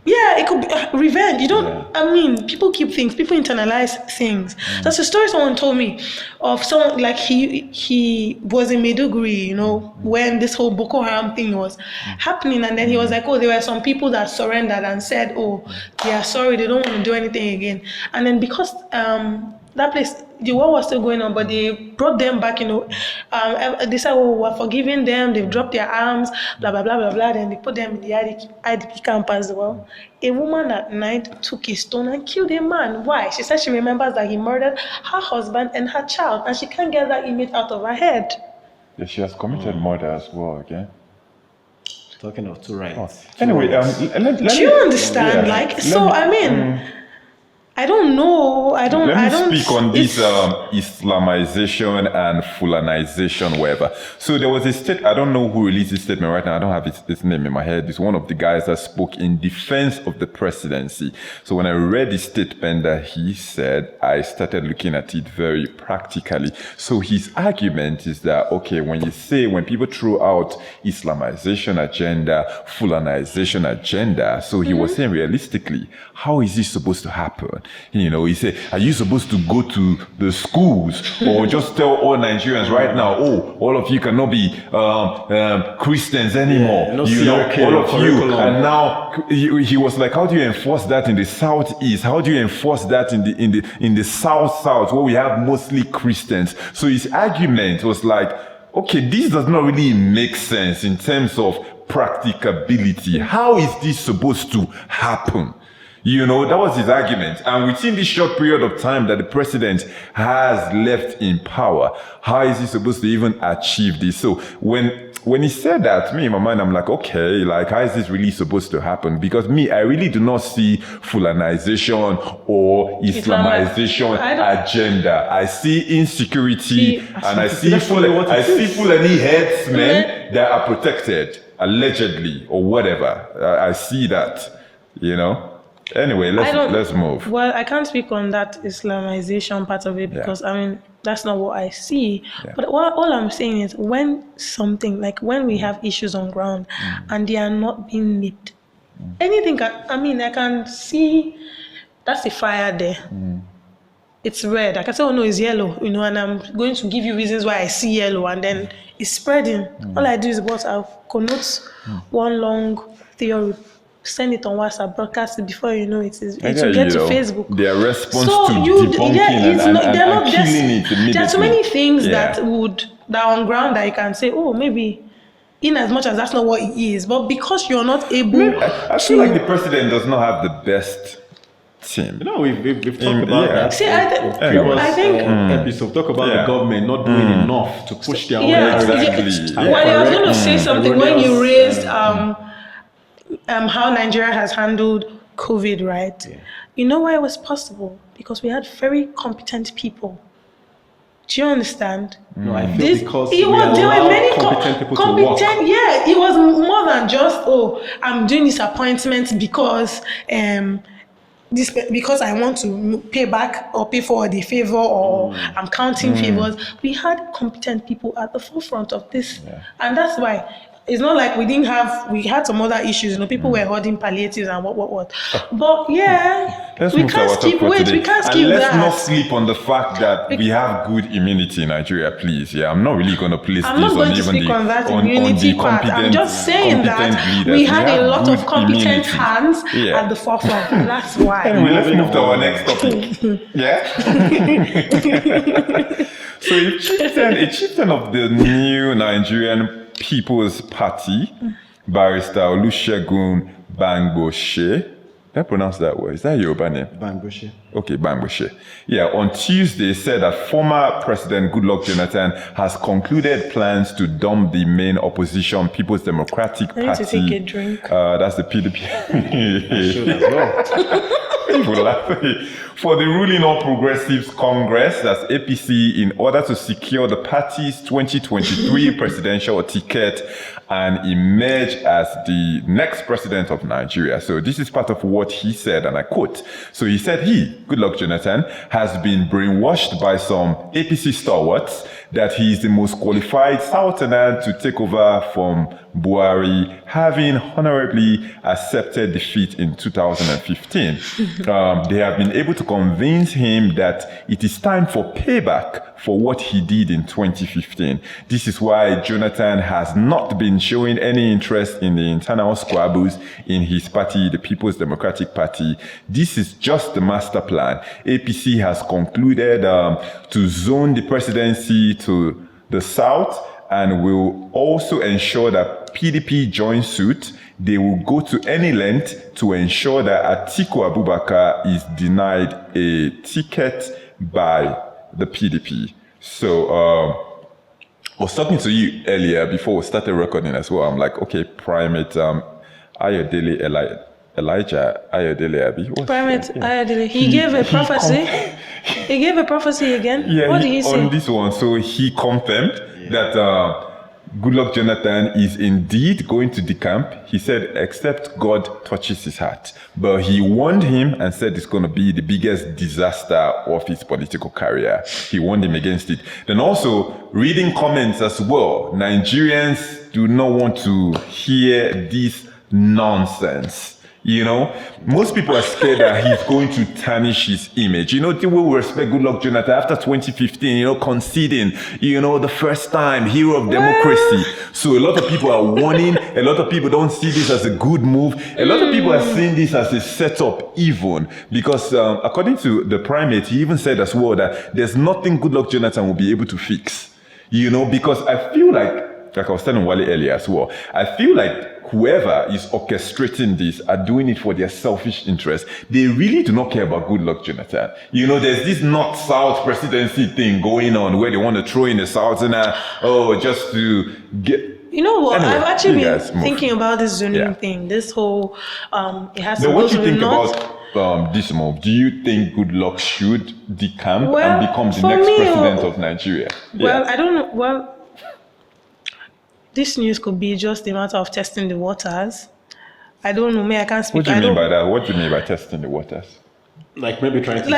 Yeah, it could be revenge. You don't, I mean, people internalize things. That's a story someone told me of someone, like he was in Maiduguri, when this whole Boko Haram thing was happening. And then he was like, oh, there were some people that surrendered and said, oh, they are sorry, they don't want to do anything again. And then because that place, the war was still going on, but they brought them back, they said, oh, we're forgiving them, they've dropped their arms, blah, blah, blah, blah, blah. Then they put them in the IDP camp as well. A woman at night took a stone and killed a man. Why? She said she remembers that he murdered her husband and her child, and she can't get that image out of her head. Yeah, she has committed murder as well, okay? Talking of two rights. Anyway, do you understand? I don't know. I don't speak on this Islamization and Fulanization, whatever. So there was a state, I don't know who released this statement right now. I don't have his name in my head. It's one of the guys that spoke in defense of the presidency. So when I read the statement that he said, I started looking at it very practically. So his argument is that, okay, when people throw out Islamization agenda, Fulanization agenda, so he was saying realistically, how is this supposed to happen? He said, are you supposed to go to the schools or just tell all Nigerians right now, oh, all of you cannot be Christians anymore, all of you. And now he was like, how do you enforce that in the southeast? How do you enforce that in the south where we have mostly Christians? So his argument was like, okay, this does not really make sense in terms of practicability. How is this supposed to happen? That was his argument. And within this short period of time that the president has left in power, how is he supposed to even achieve this? So when he said that, me in my mind, I'm like, okay, how is this really supposed to happen? Because I really do not see Fulanization or Islamization agenda. I see insecurity and I see Fulani headsmen that are protected, allegedly, or whatever. I see that, Anyway, let's move. Well, I can't speak on that Islamization part of it because, that's not what I see. Yeah. But all I'm saying is when we have issues on ground and they are not being nipped, anything I can see that's a fire there. It's red. I can say, oh no, it's yellow, and I'm going to give you reasons why I see yellow, and then it's spreading. All I do is I'll connote one long theory, send it on WhatsApp, broadcast it before it will get to Facebook. Their response to debunking and killing it immediately. There are so many things that are on ground that you can say, oh, maybe in as much as that's not what it is, but because you're not able I feel like the president does not have the best team. We've talked about that. See, I think episode talk about the government not doing enough to push their own exactly. Well, I was going to say something when you raised how Nigeria has handled COVID, right? Yeah. You know why it was possible? Because we had very competent people. Do you understand? No, I feel because there were many competent people to work. Yeah, it was more than just, I'm doing this appointment because this because I want to pay back or pay for the favor or I'm counting favors. We had competent people at the forefront of this, and that's why. It's not like we had some other issues, people were hoarding palliatives and what. But we can't skip, we can't skip let's that. Let's not sleep on the fact that we have good immunity in Nigeria, please. Yeah, I'm not really going to place I'm this not going on to even speak on that immunity part. I'm just saying that we had a lot of competent hands at the forefront. And that's why. Anyway, let's move to our next topic. So a chieftain of the new Nigerian People's Party, Barrister Olusegun Bangbose. Did I pronounce that word? Is that your Yoruba name? Bangbose. Okay, Bangbose. Yeah, on Tuesday said that former President Goodluck Jonathan has concluded plans to dump the main opposition People's Democratic Party. I need to take a drink. That's the PDP. I should as well. For the ruling All Progressives Congress, that's APC, in order to secure the party's 2023 presidential ticket and emerge as the next president of Nigeria. So this is part of what he said, and I quote. So he said Goodluck Jonathan, has been brainwashed by some APC stalwarts that he is the most qualified Southerner to take over from Buhari, having honorably accepted defeat in 2015. They have been able to convince him that it is time for payback for what he did in 2015. This is why Jonathan has not been showing any interest in the internal squabbles in his party, the People's Democratic Party. This is just the master plan. APC has concluded to zone the presidency to the south and will also ensure that PDP joins suit. They will go to any length to ensure that Atiku Abubakar is denied a ticket by the PDP. So I was talking to you earlier before we started recording as well. I'm like, okay, Primate Ayodele Elijah Ayodele Abi. Primate Ayodele. He gave a prophecy. He gave a prophecy again. Yeah, what did he say? On this one, so he confirmed that Goodluck Jonathan is indeed going to decamp. He said, except God touches his heart. But he warned him and said it's going to be the biggest disaster of his political career. He warned him against it. Then also, reading comments as well, Nigerians do not want to hear this nonsense. Most people are scared that he's going to tarnish his image. They will respect Goodluck Jonathan after 2015, conceding, the first time, hero of democracy. So a lot of people are warning. A lot of people don't see this as a good move. A lot of people are seeing this as a setup even. Because according to the Primate, he even said as well that there's nothing Goodluck Jonathan will be able to fix. Because I feel like I was telling Wale earlier as well, I feel like whoever is orchestrating this are doing it for their selfish interest. They really do not care about Goodluck Jonathan. There's this North-South presidency thing going on where they want to throw in the Southerner, just to get... You know what? Anyway, I've actually been thinking about this zoning thing. This whole, it has to go to the north. What do you think about this move? Do you think Goodluck should decamp and become the next president of Nigeria? Well, I don't know. Well, this news could be just a matter of testing the waters. I don't know. I can't speak. What do you mean by that? What do you mean by testing the waters? Like maybe trying to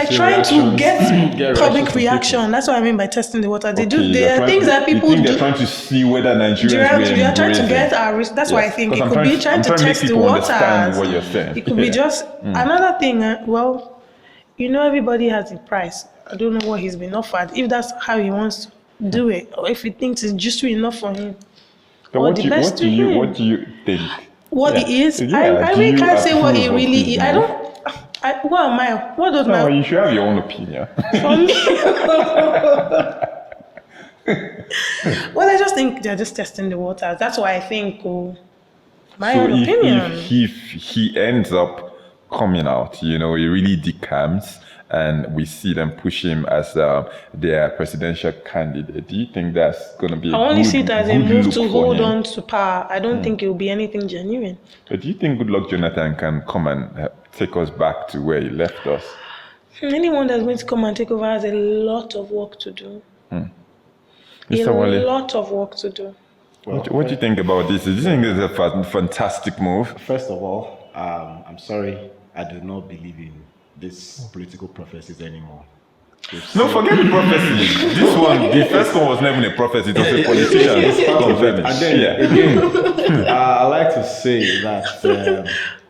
get public reaction. That's what I mean by testing the water. There are things that people do. They're trying to see whether Nigerians they are trying to get our risk. That's why I think it could be trying to test the waters. What you're saying. It could be just another thing. Everybody has a price. I don't know what he's been offered. If that's how he wants to do it, or if he thinks it's just enough for him. What do you think? What it is? I really can't say what it really is. What am I? What does my... you should have your own opinion. For me? Well, I just think they're just testing the waters. That's why I think, my own opinion. If he ends up coming out, he really decamps, and we see them push him as their presidential candidate. Do you think that's going to be I only see it as a move to hold on to power. I don't think it will be anything genuine. But do you think Goodluck Jonathan can come and take us back to where he left us? Anyone that's going to come and take over has a lot of work to do. Lot of work to do. Well, what do you think about this? Do you think it's a fantastic move? First of all, I'm sorry, I do not believe in these political prophecies anymore. No, forget the prophecy. This one, the first one was never a prophecy, it was a politician confirming. And then again, I like to say that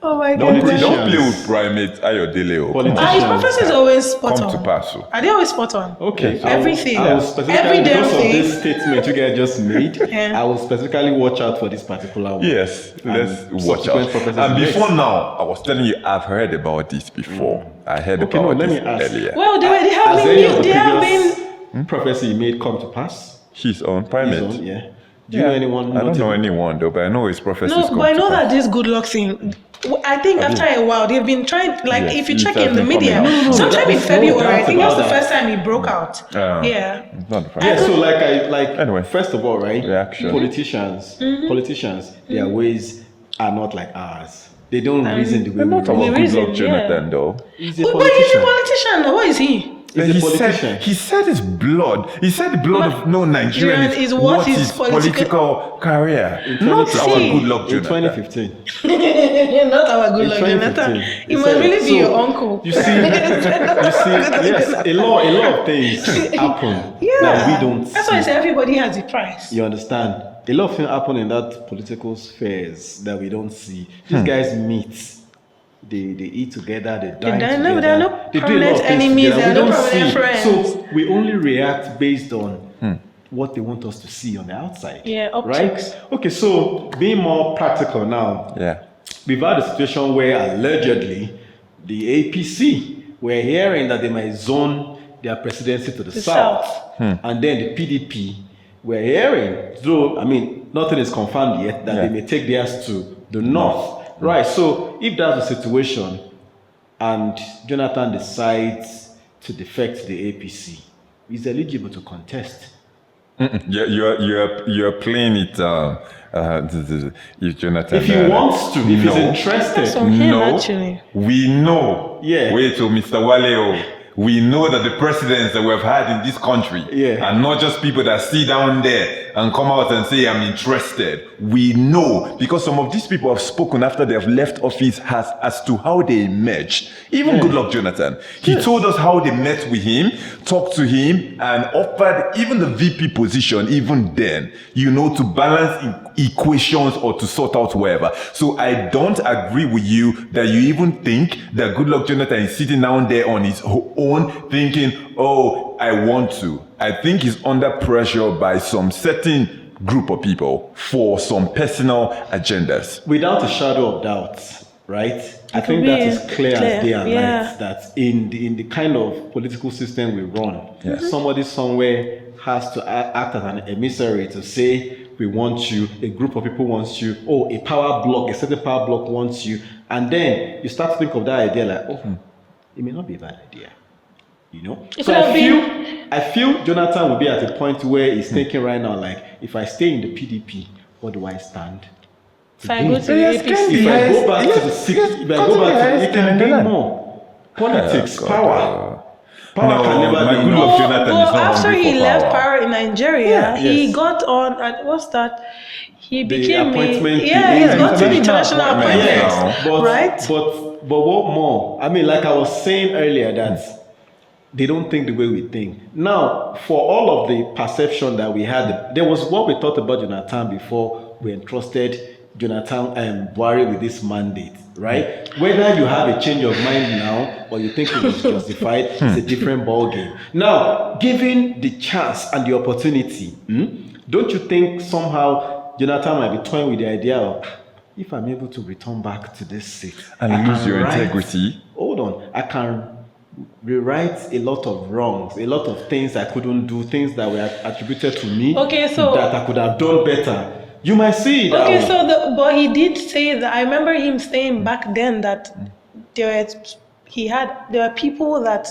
oh my God. Don't play with primate Ayodele. His prophecies always spot come on. to pass. Are they always spot on? Okay. Everything. I will specifically, Every damn because thing. of this statement you guys just made, Yeah. I will specifically watch out for this particular one. Yes, let's watch out. subsequent prophecies And next. before now, I was telling you, I've heard about this before. I heard about let this me ask. earlier. Well, they have Has any of been. the They have previous been. prophecy you made come to pass? His own primate. His own, yeah. Do you know anyone? I don't know notable? anyone though, but I know his prophecies No, come but I to know pass. that this Goodluck thing. I think after a while they've been trying. Like Yes, if you it check has in the been media, coming out. sometime in there's no February, I doubt think that's about the that. first time he broke out. Yeah. It's not the first. Yeah, so Anyway. first of all, right? Reaction. Politicians, their ways are not like ours. They don't reason the way We're not we about reason. reason, Goodluck Jonathan though. He's a But he's a politician. politician. Now, what is he? He's a politician. He said his blood. He said the blood of no Nigerian Nigerian is is what what his his political career. Not our See, Goodluck In Jonathan. 2015. Not our Goodluck In Jonathan. 2015. He must really be So, your uncle. You see, yes, a lot of things happen that we don't That's see. why I say everybody has a price. You understand? A lot of things happen in that political spheres that we don't see. These guys meet. They eat together, they dine dine, together. no, there are no they do a lot permanent of things enemies, together. there are We no don't permanent see. friends. So we only react based on what they want us to see on the outside. Yeah, optics. Right? Okay, so being more practical now. Yeah. We've had a situation where allegedly the APC were hearing that they might zone their presidency to the south. And then the PDP were hearing, though, I mean, nothing is confirmed yet, that they may take theirs to the north. Right, so if that's the situation and Jonathan decides to defect the APC, he's eligible to contest. You're playing it. If Jonathan. If he wants to, if he's interested. That's on him, No, actually. we know. Yeah. Wait till Mr. Waleo. We know that the presidents that we've had in this country are not just people that sit down there and come out and say, I'm interested. We know, because some of these people have spoken after they have left office as to how they emerged. Even Goodluck Jonathan. He told us how they met with him, talked to him, and offered even the VP position, even then, to balance equations or to sort out whatever. So I don't agree with you that you even think that Goodluck Jonathan is sitting down there on his own thinking, oh, I want to. I think he's under pressure by some certain group of people for some personal agendas. Without a shadow of doubt, right? I think that is clear as day and night that in the kind of political system we run, somebody somewhere has to act as an emissary to say, we want you, a group of people wants you, a power block, a certain power block wants you, and then you start to think of that idea like, it may not be a bad idea. So I feel Jonathan will be at a point where he's thinking right now, like, if I stay in the PDP, what do I stand? If I go to the APC, If I go back to the six, if I go back to it can be more. Politics, power. Power can never be Goodluck Jonathan is not after hungry he for left power. power in Nigeria, he got on at what's that? He became appointment. he's got to international appointments, right? But what more? I mean, like I was saying earlier, that they don't think the way we think. Now, for all of the perception that we had, there was what we thought about Jonathan before we entrusted Jonathan Buhari with this mandate, right? Whether you have a change of mind now or you think it was justified, it's a different ballgame. Now, given the chance and the opportunity, don't you think somehow Jonathan might be toying with the idea of, if I'm able to return back to this seat and lose your integrity? Hold on, I can rewrite a lot of wrongs, a lot of things I couldn't do, things that were attributed to me that I could have done better. You might see that. Okay, but he did say that. I remember him saying back then that there were people that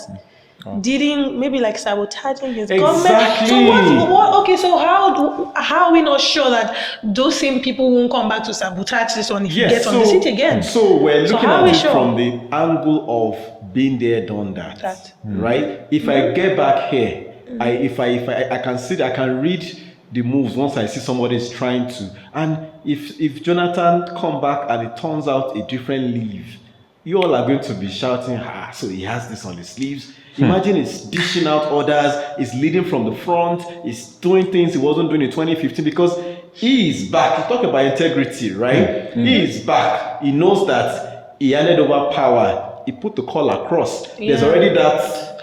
didn't, maybe like sabotaging his government. So how are we not sure that those same people won't come back to sabotage this one if he gets on the seat again? So we're looking at it from the angle of being there, done that. Right? If I get back here, I can see, I can read the moves once I see somebody is trying to. And if Jonathan come back and it turns out a different leaf, you all are going to be shouting, so he has this on his sleeves. Imagine he's dishing out orders, he's leading from the front, he's doing things he wasn't doing in 2015 because he is back. You talk about integrity, right? He is back. He knows that he handed over power. He put the call across. There's already that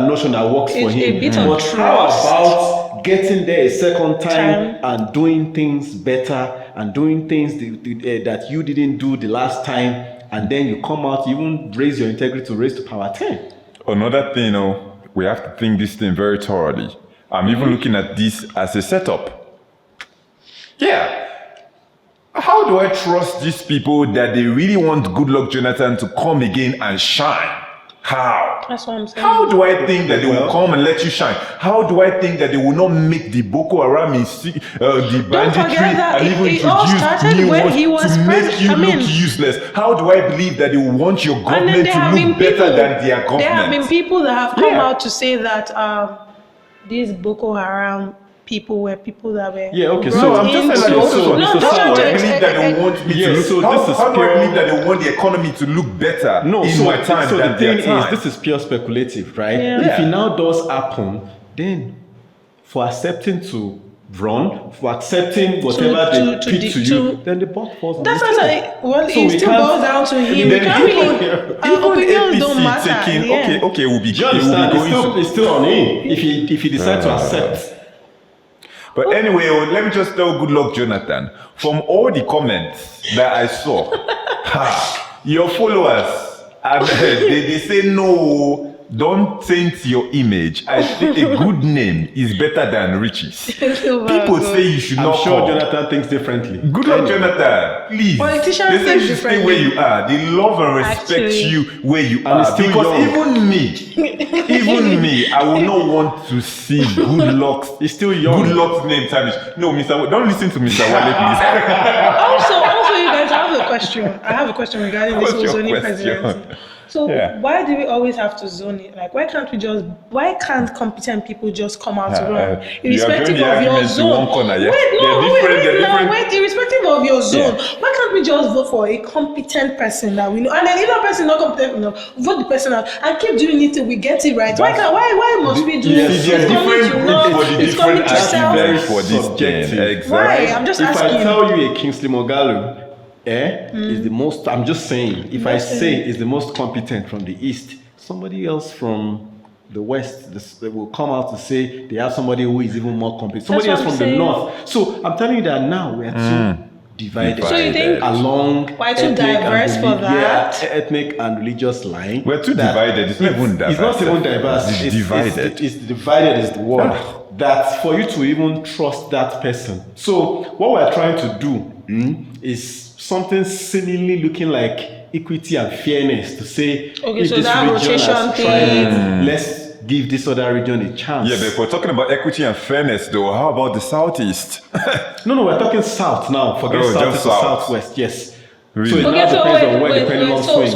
notion that works for him. But how about getting there a second time and doing things better and doing things that you didn't do the last time, and then you come out, you even raise your integrity to raise to power 10. Another thing, we have to think this thing very thoroughly. I'm even looking at this as a setup. Yeah. How do I trust these people that they really want Goodluck Jonathan to come again and shine? How? That's what I'm saying. How do I think that they will come and let you shine? How do I think that they will not make the Boko Haram, the banditry, and even introduce new ones to make you look useless? How do I believe that they will want your government to look better than their government? There have been people that have come out to say that these Boko Haram people were people that were so I'm just saying how do I believe that they want me to look how do I believe that they want the economy to look better in my time than their time? This is pure speculative, right? If it now does happen, then for accepting to run, for accepting whatever they pitch to you, then the buck falls on That's what it still boils down to him. We can't really opinions don't matter. Okay, we'll be going it's still on him if he decides to accept. But anyway, let me just tell Goodluck Jonathan, from all the comments that I saw, your followers, they say no, don't taint your image. I think a good name is better than riches. People say you should not I'm sure Jonathan thinks differently. Goodluck Jonathan, please. Politicians they say you should stay where you are. They love and respect you where you are. Because even me, I will not want to see Goodluck's. He's still young. Goodluck's name tarnished. No, don't listen to Mr. Wale, please. also, you guys, I have a question regarding this whole zoning presidency. So why do we always have to zone it? Like, why can't competent people just come out to run? Irrespective of your zone. Wait, irrespective of your zone. Why can't we just vote for a competent person that we know? And then if that person not competent, vote the person out and keep doing it till we get it right. Why must we do this? It's coming to sell. For this game. Exactly. Why? I'm just asking. If I tell you a Kingsley Moghalu is the most, I'm just saying, if I say is the most competent from the East, somebody else from the West they will come out to say they have somebody who is even more competent. Somebody else from the North. So I'm telling you that now we are too divided. So you think along why too diverse for that? Ethnic and religious line. We're too divided. It's not even diverse. It's not even diverse. It's divided. It's divided is the word. That for you to even trust that person. So what we're trying to do is something seemingly looking like equity and fairness to say, if so this that region rotation has tried, let's give this other region a chance. Yeah, but if we're talking about equity and fairness, though, how about the Southeast? No, we're talking South now. Forget South to Southwest. Yes. Really? So it now depends on where the pendulum swings.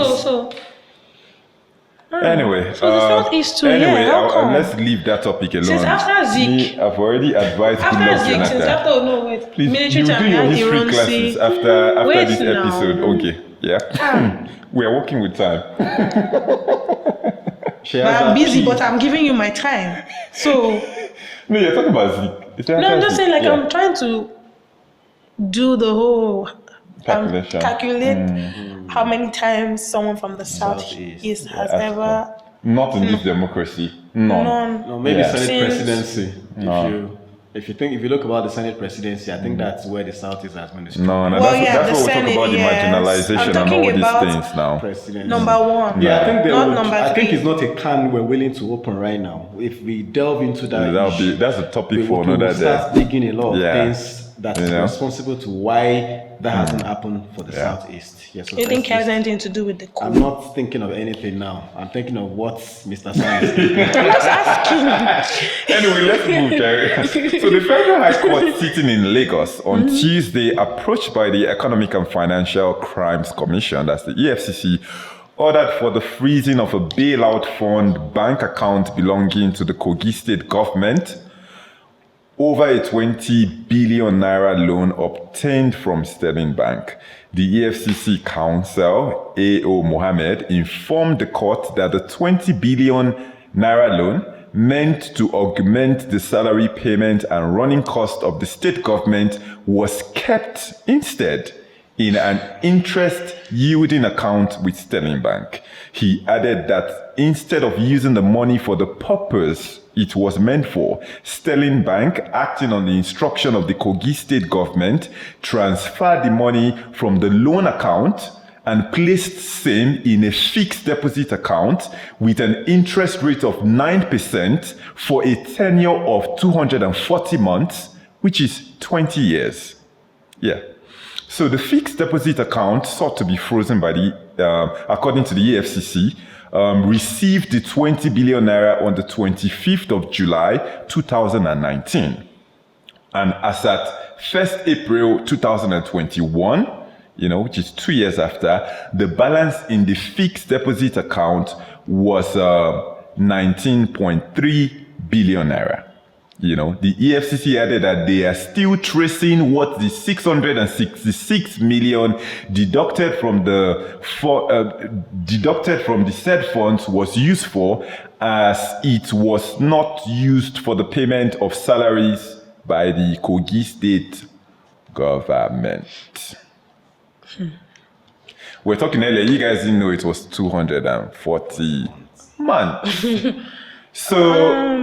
Anyway, so the Southeast too. Let's leave that topic alone. Since after Zeke, I've already advised Goodluck Jonathan. Please, you do your history classes after this episode. Okay, yeah. We are working with time. I'm busy, but I'm giving you my time. So. No, you're talking about Zeke. No, I'm just saying, I'm trying to do the whole calculate how many times someone from the Southeast has ever. Not in this democracy. None. No, maybe Senate presidency. If you look about the Senate presidency, I think that's where the Southeast has been. That's what we talk about, the marginalization and all these things now. Presidency. Number one. Yeah, I think it's not a can we're willing to open right now. If we delve into that, that's a topic for another day. Start digging a lot of things that's responsible to why that hasn't happened for the Southeast. Yes, you think it has anything to do with the coup? I'm not thinking of anything now. I'm thinking of what Mr. Science did. I'm just asking. Anyway, let's move, Jerry. So the Federal High Court sitting in Lagos on Tuesday, approached by the Economic and Financial Crimes Commission, that's the EFCC, ordered for the freezing of a bailout fund bank account belonging to the Kogi State Government. over a 20 billion naira loan obtained from Sterling Bank. The EFCC counsel, A.O. Mohammed, informed the court that the 20 billion naira loan meant to augment the salary payment and running cost of the state government was kept instead in an interest-yielding account with Sterling Bank. He added that instead of using the money for the purpose it was meant for, Sterling Bank, acting on the instruction of the Kogi State Government, transferred the money from the loan account and placed same in a fixed deposit account with an interest rate of 9% for a tenure of 240 months, which is 20 years. Yeah. So the fixed deposit account sought to be frozen by according to the EFCC, received the 20 billion naira on the 25th of July, 2019. And as at 1st April 2021, which is 2 years after, the balance in the fixed deposit account was 19.3 billion naira. The EFCC added that they are still tracing what the 666 million deducted from the said funds was used for, as it was not used for the payment of salaries by the Kogi State Government. We're talking earlier, you guys didn't know it was 240 months. So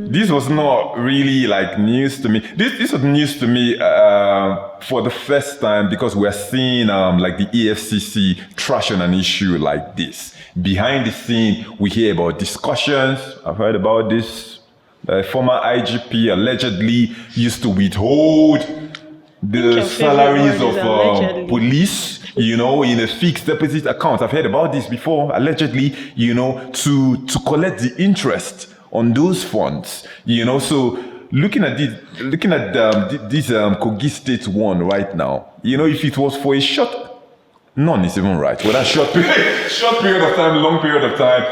this was not really like news to me. This was news to me for the first time, because we're seeing like the EFCC trash on an issue like this. Behind the scene, we hear about discussions. I've heard about this. Former IGP allegedly used to withhold the salaries of police, in a fixed deposit account. I've heard about this before, allegedly, to collect the interest on those funds, So looking at this Kogi State one right now, if it was for a none is even right. Whether short period of time, long period of time,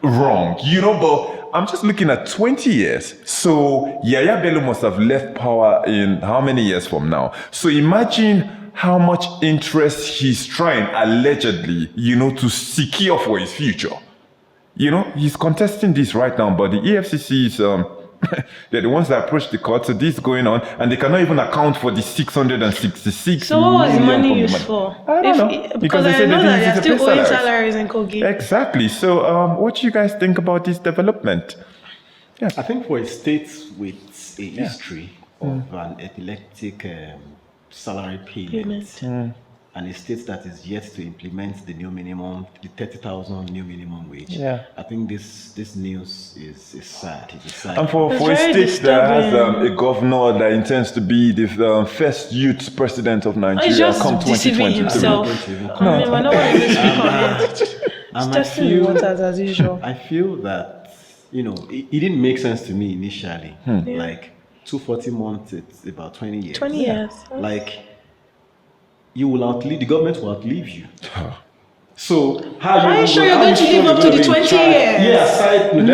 wrong, but I'm just looking at 20 years. So Yaya Bello must have left power in how many years from now? So imagine how much interest he's trying, allegedly, to secure for his future. He's contesting this right now, but the EFCC is, they're the ones that approach the court. So this is going on, and they cannot even account for the 666 So what was the money used for? I don't know. Because I know that they're still owing salaries in Kogi. Exactly. So what do you guys think about this development? Yeah. I think for a state with a history of an epileptic salary payment, and a state that is yet to implement the new minimum, the 30,000 new minimum wage, I think this news is sad. It's sad. And for a state that has a governor that intends to be the first youth president of Nigeria come 2023. Himself. We're not going to speak on it. It's testing the waters as usual. I feel that, it didn't make sense to me initially. Like 240 months, it's about 20 years. 20 years. Like, you will outlive, the government will outlive you. So how are you sure you're going to live up to the 20 years? Yeah, I'm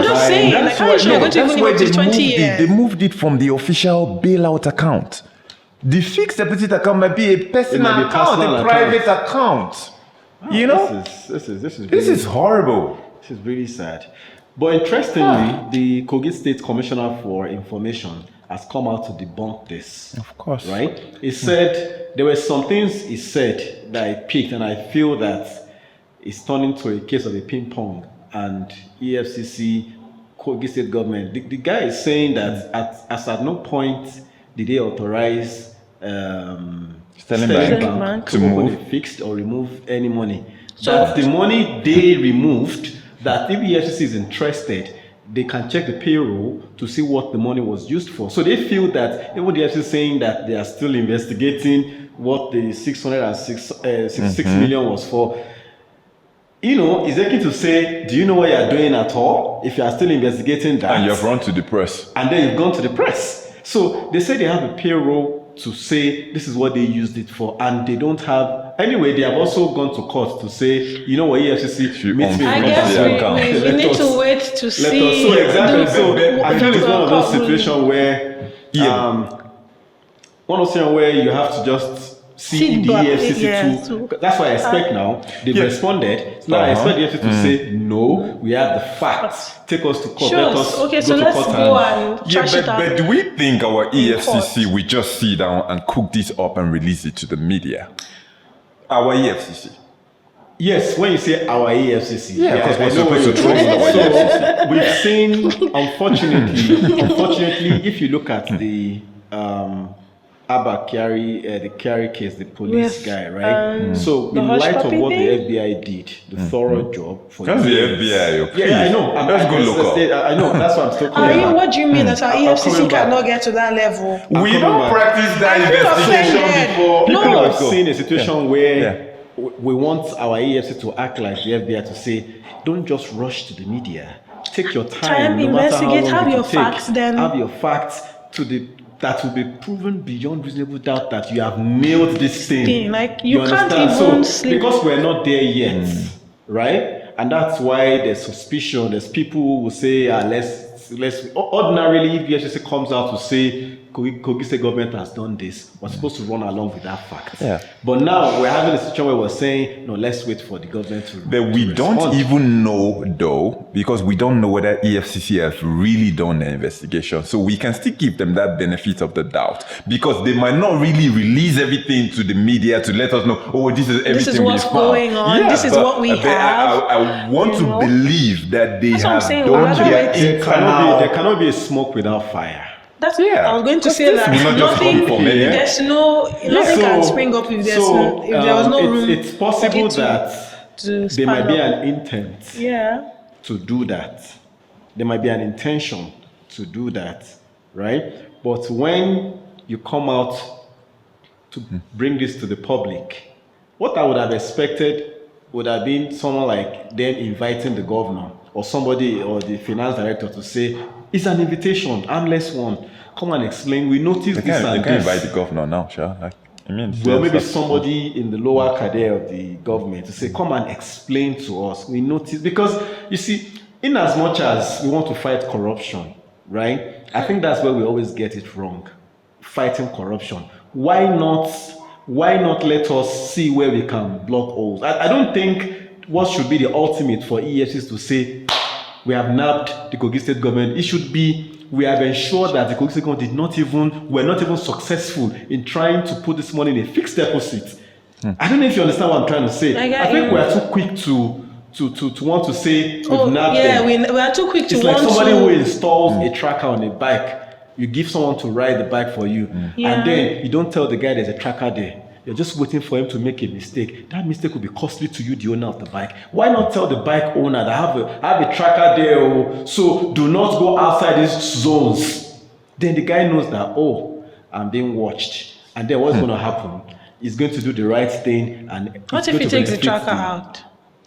just saying. Like, how are you sure you're going to live up to 20 years? They moved it from the official bailout account. The fixed deposit account might be a personal account, a private account. This is horrible. This is really sad. But interestingly, the Kogi State Commissioner for Information has come out to debunk this. Of course. Right? He said, there were some things he said that I picked, and I feel that it's turning to a case of a ping pong, and EFCC, Kogi State Government. The guy is saying that at no point did they authorize Sterling Bank to move fixed or remove any money. So that's the money they removed, that if EFCC is interested, they can check the payroll to see what the money was used for. So they feel that even the EFCC is saying that they are still investigating what the 666 million was for. Is looking to say, do you know what you are doing at all? If you are still investigating that. And you have run to the press. And then you've gone to the press. So they say they have a payroll to say this is what they used it for, and they don't have anyway. They have also gone to court to say, you know what, EFCC meets me. I guess we need to wait to see. So exactly. So I feel it's one of those situations where, one of those where you have to just see the EFCC that's why I expect now they've responded. So now I expect the EFCC to say no, we have the facts. Take us to court. Sure. Let us okay, go so to let's court go and trash it out. But do we think our EFCC will just sit down and cook this up and release it to the media? Our EFCC. Yes, when you say our EFCC, because we're supposed to trust our EFCC. We've seen, unfortunately, if you look at the Abba Kyari, the Kyari case, the police guy, right? So in light of what the FBI did, the thorough job for that's the FBI. Yeah, I know. That's good local. I know. That's what I'm talking about. What do you mean that our EFCC cannot get to that level? We don't practice that investigation before. People have seen a situation where we want our EFCC to act like the FBI to say, don't just rush to the media. Take your time. No investigate. Have your facts. Then have your facts that will be proven beyond reasonable doubt that you have nailed this thing. Like you can't even sleep. Because we're not there yet, right? And that's why there's suspicion. There's people who will say, let's. Ordinarily, if the EFCC comes out to say Kogi State Government has done this, we're supposed to run along with that fact. Yeah. But now we're having a situation where we're saying, no, let's wait for the government to. But we don't even know, though, because we don't know whether EFCC have really done the investigation. So we can still give them that benefit of the doubt, because they might not really release everything to the media to let us know, oh, this is everything. This is what's going on. This is what we have. I want to believe that they have done their internal. There cannot be a smoke without fire. That's I was going to say that nothing can spring up if there was no room. It's possible that there might be an intent to do that. There might be an intention to do that, right? But when you come out to bring this to the public, what I would have expected would have been someone like them inviting the governor or somebody or the finance director to say, it's an invitation, harmless one. Come and explain. We noticed this and this. They can't invite the governor now, sure. Maybe somebody in the lower cadre of the government to say, come and explain to us. We noticed, because you see, in as much as we want to fight corruption, right? I think that's where we always get it wrong. Fighting corruption. Why not let us see where we can block holes? I don't think what should be the ultimate for EFCC to say, we have nabbed the Kogi State Government. It should be, we have ensured that the Kogi State Government were not even successful in trying to put this money in a fixed deposit. I don't know if you understand what I'm trying to say. I think we are too quick to want to say we've nabbed them. We are too quick to want to. It's like somebody who installs a tracker on a bike. You give someone to ride the bike for you, and then you don't tell the guy there's a tracker there. You're just waiting for him to make a mistake. That mistake will be costly to you, the owner of the bike. Why not tell the bike owner that I have a tracker there, so do not go outside these zones? Then the guy knows that, I'm being watched. And then what's going to happen? He's going to do the right thing. And what if he takes the tracker out?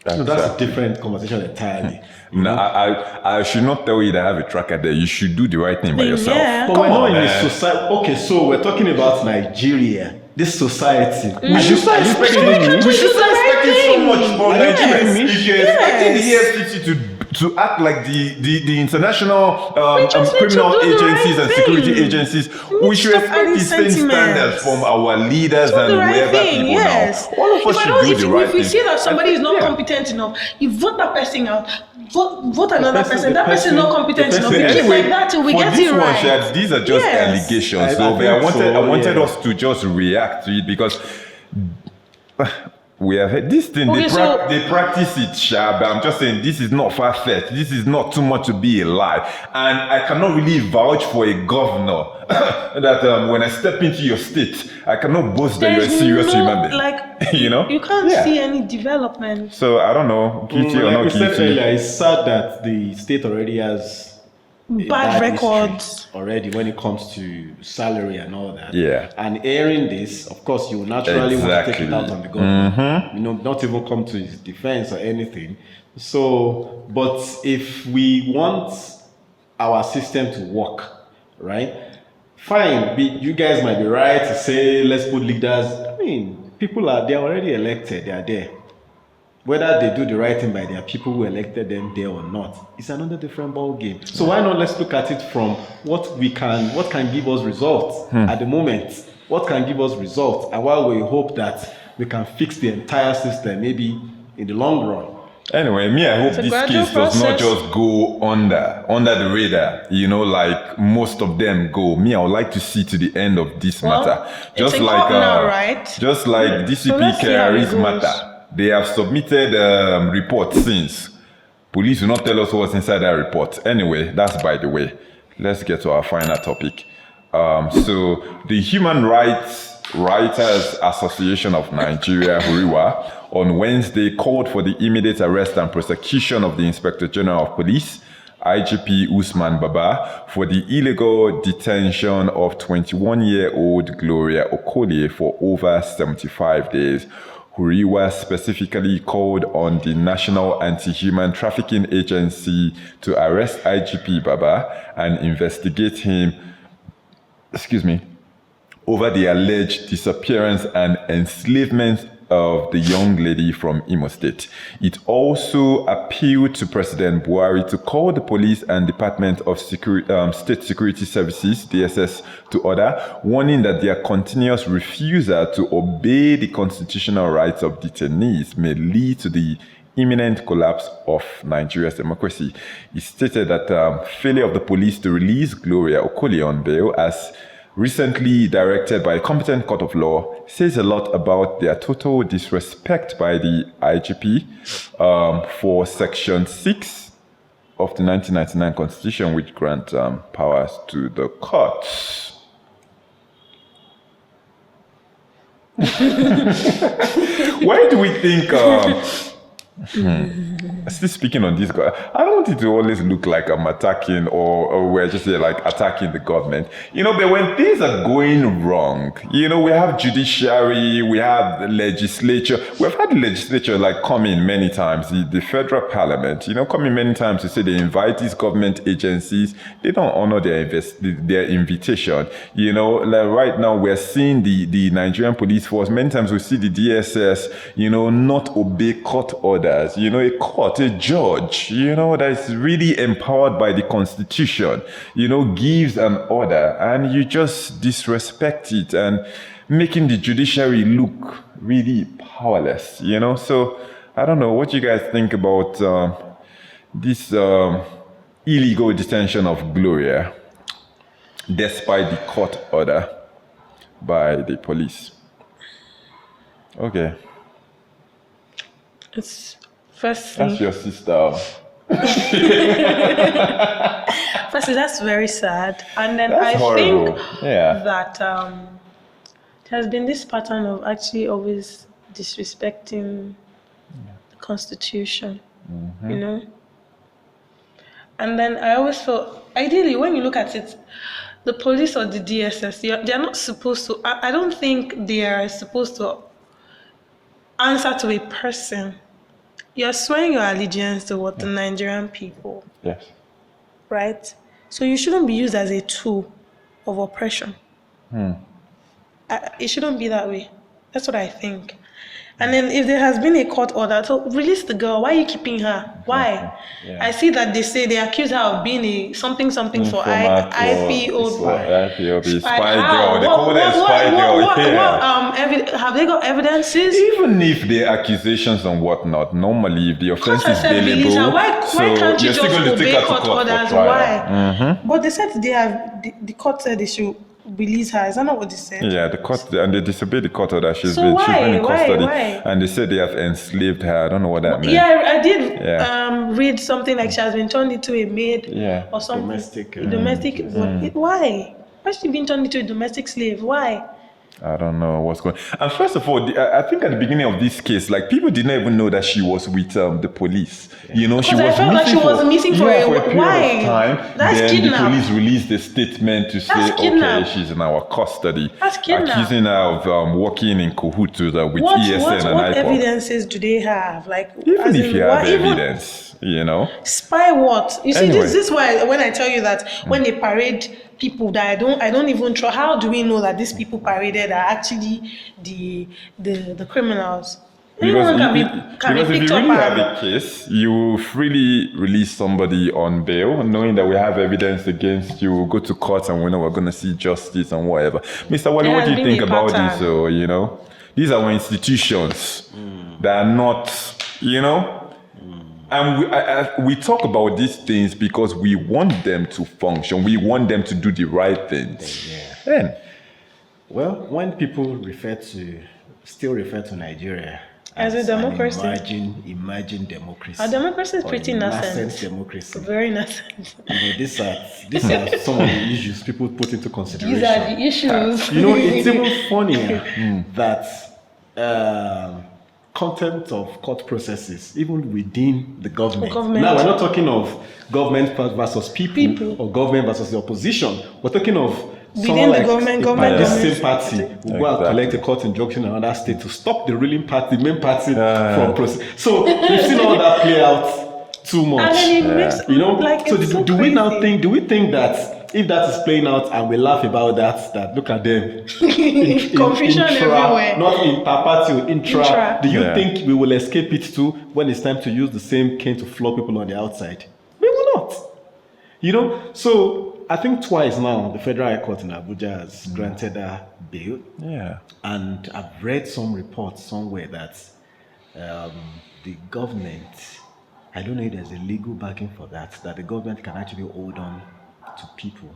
That's a different conversation entirely. No, I should not tell you that I have a tracker there. You should do the right thing by yourself. Yeah. But we're not in a society. Okay, so we're talking about Nigeria. This society. We should start expecting so much more Nigerians. If you're expecting the EFCC to act like the international criminal agencies and security agencies, we should expect the same standards from our leaders and wherever people now. All of us should do the right thing. If you see that somebody is not competent enough, you vote that person out. Vote another person. That person is not competent enough. We keep like that till we get it right. These are just allegations. I wanted us to just react to it, because we have heard this thing. They practice it, but I'm just saying this is not far-fetched. This is not too much to be a lie. And I cannot really vouch for a governor that when I step into your state, I cannot boast that you're a serious human being. You can't see any development. So I don't know, Kitty or not Kitty. It's sad that the state already has bad records already when it comes to salary and all that. Yeah. And airing this, of course, you naturally want to take it out on the government. Not even come to his defense or anything. So, but if we want our system to work, right? fine, you guys might be right to say, let's put leaders. I mean, they're already elected, they are there. Whether they do the right thing by their people who elected them there or not, it's another different ball game. So why not let's look at it from what can give us results at the moment. What can give us results, and while we hope that we can fix the entire system, maybe in the long run. Anyway, I hope this case does not just go under the radar, like most of them go. I would like to see to the end of this matter. Just like DCP Kerry's matter. They have submitted reports since. Police will not tell us what's inside that report. Anyway, that's by the way. Let's get to our final topic. So the Human Rights Writers Association of Nigeria, HURIWA, on Wednesday called for the immediate arrest and prosecution of the Inspector General of Police, IGP Usman Baba, for the illegal detention of 21-year-old Gloria Okolie for over 75 days. HURIWA specifically called on the National Anti-Human Trafficking Agency to arrest IGP Baba and investigate him, over the alleged disappearance and enslavement of the young lady from Imo State. It also appealed to President Buhari to call the police and Department of State Security Services, DSS, to order, warning that their continuous refusal to obey the constitutional rights of detainees may lead to the imminent collapse of Nigeria's democracy. It stated that failure of the police to release Gloria Okolie on bail, as recently directed by a competent court of law, says a lot about their total disrespect by the IGP for Section 6 of the 1999 Constitution, which grants powers to the courts. Why do we think... Still speaking on this, I don't want it to always look like I'm attacking or we're just like attacking the government, but when things are going wrong, we have judiciary, we have the legislature. We've had the legislature come in many times, the federal parliament, come in many times to say they invite these government agencies. They don't honor their invitation. Right now we're seeing the Nigerian police force. Many times we see the DSS, not obey court orders. A court, a judge, that is really empowered by the Constitution, gives an order and you just disrespect it and making the judiciary look really powerless, So I don't know what you guys think about this illegal detention of Gloria despite the court order by the police. Okay. Firstly, that's your sister. Firstly, that's very sad. And then that's horrible. Think that there has been this pattern of actually always disrespecting the Constitution, And then I always felt, ideally, when you look at it, the police or the DSS, they're not supposed to, I don't think they are supposed to answer to a person. You're swearing your allegiance to the Nigerian people. Yes. Right? So you shouldn't be used as a tool of oppression. It shouldn't be that way. That's what I think. And then if there has been a court order, so release the girl. Why are you keeping her? Why? Yeah. I see that they accuse her of being a something for IPOB. Spy girl. They call her spy girl. Have they got evidences? Even if the accusations and whatnot, normally if the offense is bailable, why can't you just obey court orders? Why? But they said the court said they should release her. Is that not what they said? Yeah, the court, and they disobeyed the court order. She's been in custody. Why? And they said they have enslaved her. I don't know what that means. Yeah, I did read something like she has been turned into a maid or something. Domestic. Why? Why is she being turned into a domestic slave? Why? I don't know what's going on. And first of all, I think at the beginning of this case, people didn't even know that she was with the police. She was missing for a period of time. That's kidnapped. The police released a statement to say, okay, she's in our custody. That's kidnapped. Accusing her of working in cahoots with ESN and IPOB. What evidences do they have? Even if you have evidence, Spy what? You see, this is why when I tell you that when they parade people that I don't even trust. How do we know that these people paraded are actually the criminals? Anyone can be if you picked up really have and a case, you freely release somebody on bail, knowing that we have evidence against you, go to court and we know we're going to see justice and whatever. Mr. Wale, what do you think about this? So, you know, these are our institutions that are not, you know, and we talk about these things because we want them to function. We want them to do the right things. Yeah. Well, when people still refer to Nigeria as a democracy, imagine democracy. Our democracy is pretty nascent democracy. Very nascent. You know, these are some of the issues people put into consideration. These are the issues. You know, it's even funnier that contempt of court processes, even within the government. Now, we're not talking of government versus people or government versus the opposition. We're talking of within the government, the same party will go and collect a court injunction in another state to stop the ruling party, the main party from process. So we've seen all that play out too much. And then it makes, you know, like, so do we think that if that is playing out and we laugh about that look at them confusion everywhere, not in party or intra. Do you think we will escape it too when it's time to use the same cane to flog people on the outside? We will not. You know, so I think twice now the Federal High Court in Abuja has granted a bail. Yeah. And I've read some reports somewhere that the government, I don't know if there's a legal backing for that the government can actually hold on to people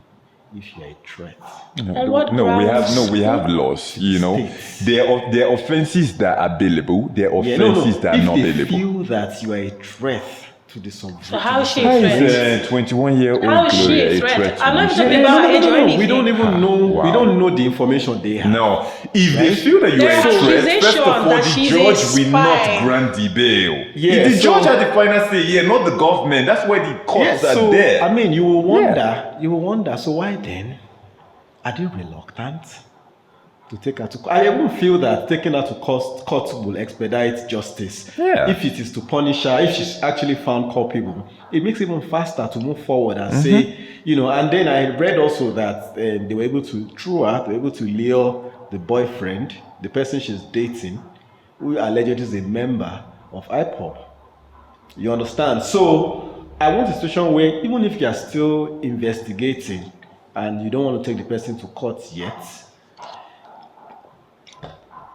if you're a threat. We have laws, you know. There are offenses that are bailable, there are offenses that are not bailable. If they feel that you are a threat to the subject. So how is she a threat? 21-year-old how is she a threat? I'm not talking about her age or anything. We don't even know. Wow. We don't know the information they have. No, if they feel that you are a threat, first of all, the judge will not grant the bail. Yeah, if the judge had the final say, not the government. That's why the courts are there. I mean, you will wonder. So why then are they reluctant to take her to court? I even feel that taking her to court will expedite justice. Yeah. If it is to punish her, if she's actually found culpable, it makes it even faster to move forward and say, you know. And then I read also that they were able to lure the boyfriend, the person she's dating, who allegedly is a member of IPOB. You understand? So I want a situation where even if you are still investigating and you don't want to take the person to court yet,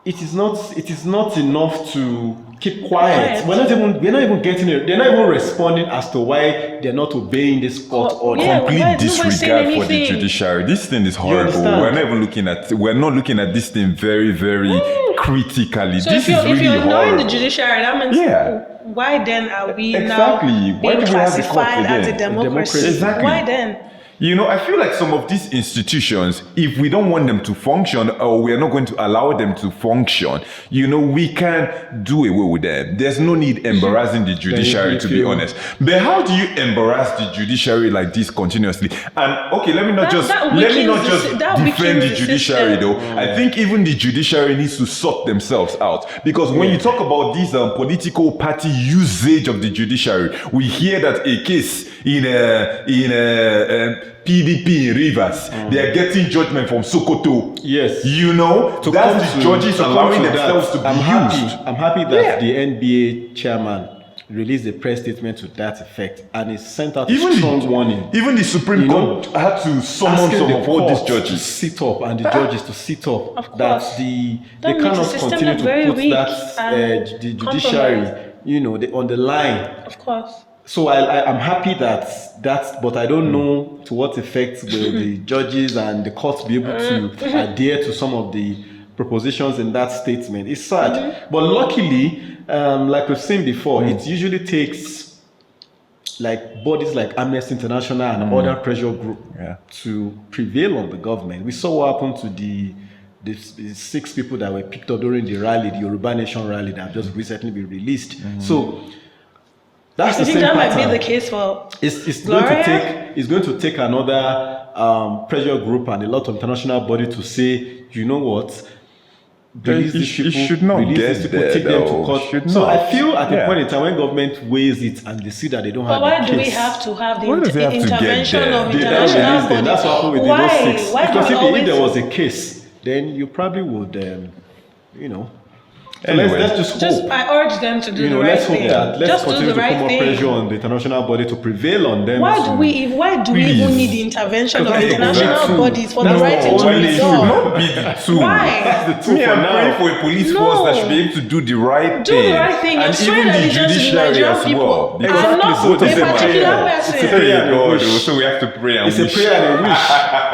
it is not enough to keep quiet. We're not even getting it. They're not even responding as to why they're not obeying this court order. Complete disregard for the judiciary. This thing is horrible. We're not looking at this thing very, very critically. So this if you're horrible. ignoring the judiciary, that means why then are we now being classified as a democracy? Exactly. Why then? You know, I feel like some of these institutions, if we don't want them to function or we are not going to allow them to function, you know, we can do away with them. There's no need embarrassing the judiciary, to be honest. But how do you embarrass the judiciary like this continuously? And okay, let me not just defend the judiciary though. I think even the judiciary needs to sort themselves out, because when you talk about this political party usage of the judiciary, we hear that a case in PDP in Rivers, they are getting judgment from Sokoto. Yes. You know, that's the judges allowing themselves to be used. I'm happy that the NBA chairman released a press statement to that effect, and he sent out a strong warning. Even the Supreme Court had to summon some of all these judges to sit up, and the judges to sit up. Of course. That they cannot continue to put that the judiciary, you know, on the line. Of course. So I'm happy that but I don't know to what effect will the judges and the courts be able to adhere to some of the propositions in that statement. It's sad, but luckily, like we've seen before, it usually takes like bodies like Amnesty International and other pressure group to prevail on the government. We saw what happened to the 6 people that were picked up during the rally, the Yoruba Nation rally that have just recently been released. So that's the same pattern. Might be the case for it's going to take another pressure group and a lot of international body to say, you know what, release these people, should not release get these people, there, take them to though. court. Should So not. I feel at the point in time when government weighs it and they see that they don't But have why the do we case, have to have the Why does it have to get intervention there? of they don't international release them. bodies? That's what happened with Why? the 06. Why do Because we if always... there was a case, then you probably would, So Anyway. let's just hope. I urge them to do the right Let's hope thing. that let's Just do continue the to put right more thing. pressure on the international body to prevail on them. Why do we Please. even need the intervention of Because that's the international tool. bodies for That's the right the thing to only be tool. done? Not be the tool. Why? That's the tool Me, for I'm now. praying for a police No. force that should be able to do the right Do thing. the right thing. And You're swearing even the allegiance to the judiciary Nigerian as people. well. I'm Exactly. not Both of a them are particular prayer. person. It's a prayer prayer, and a God. wish. So we have to pray and It's a wish. prayer and a wish.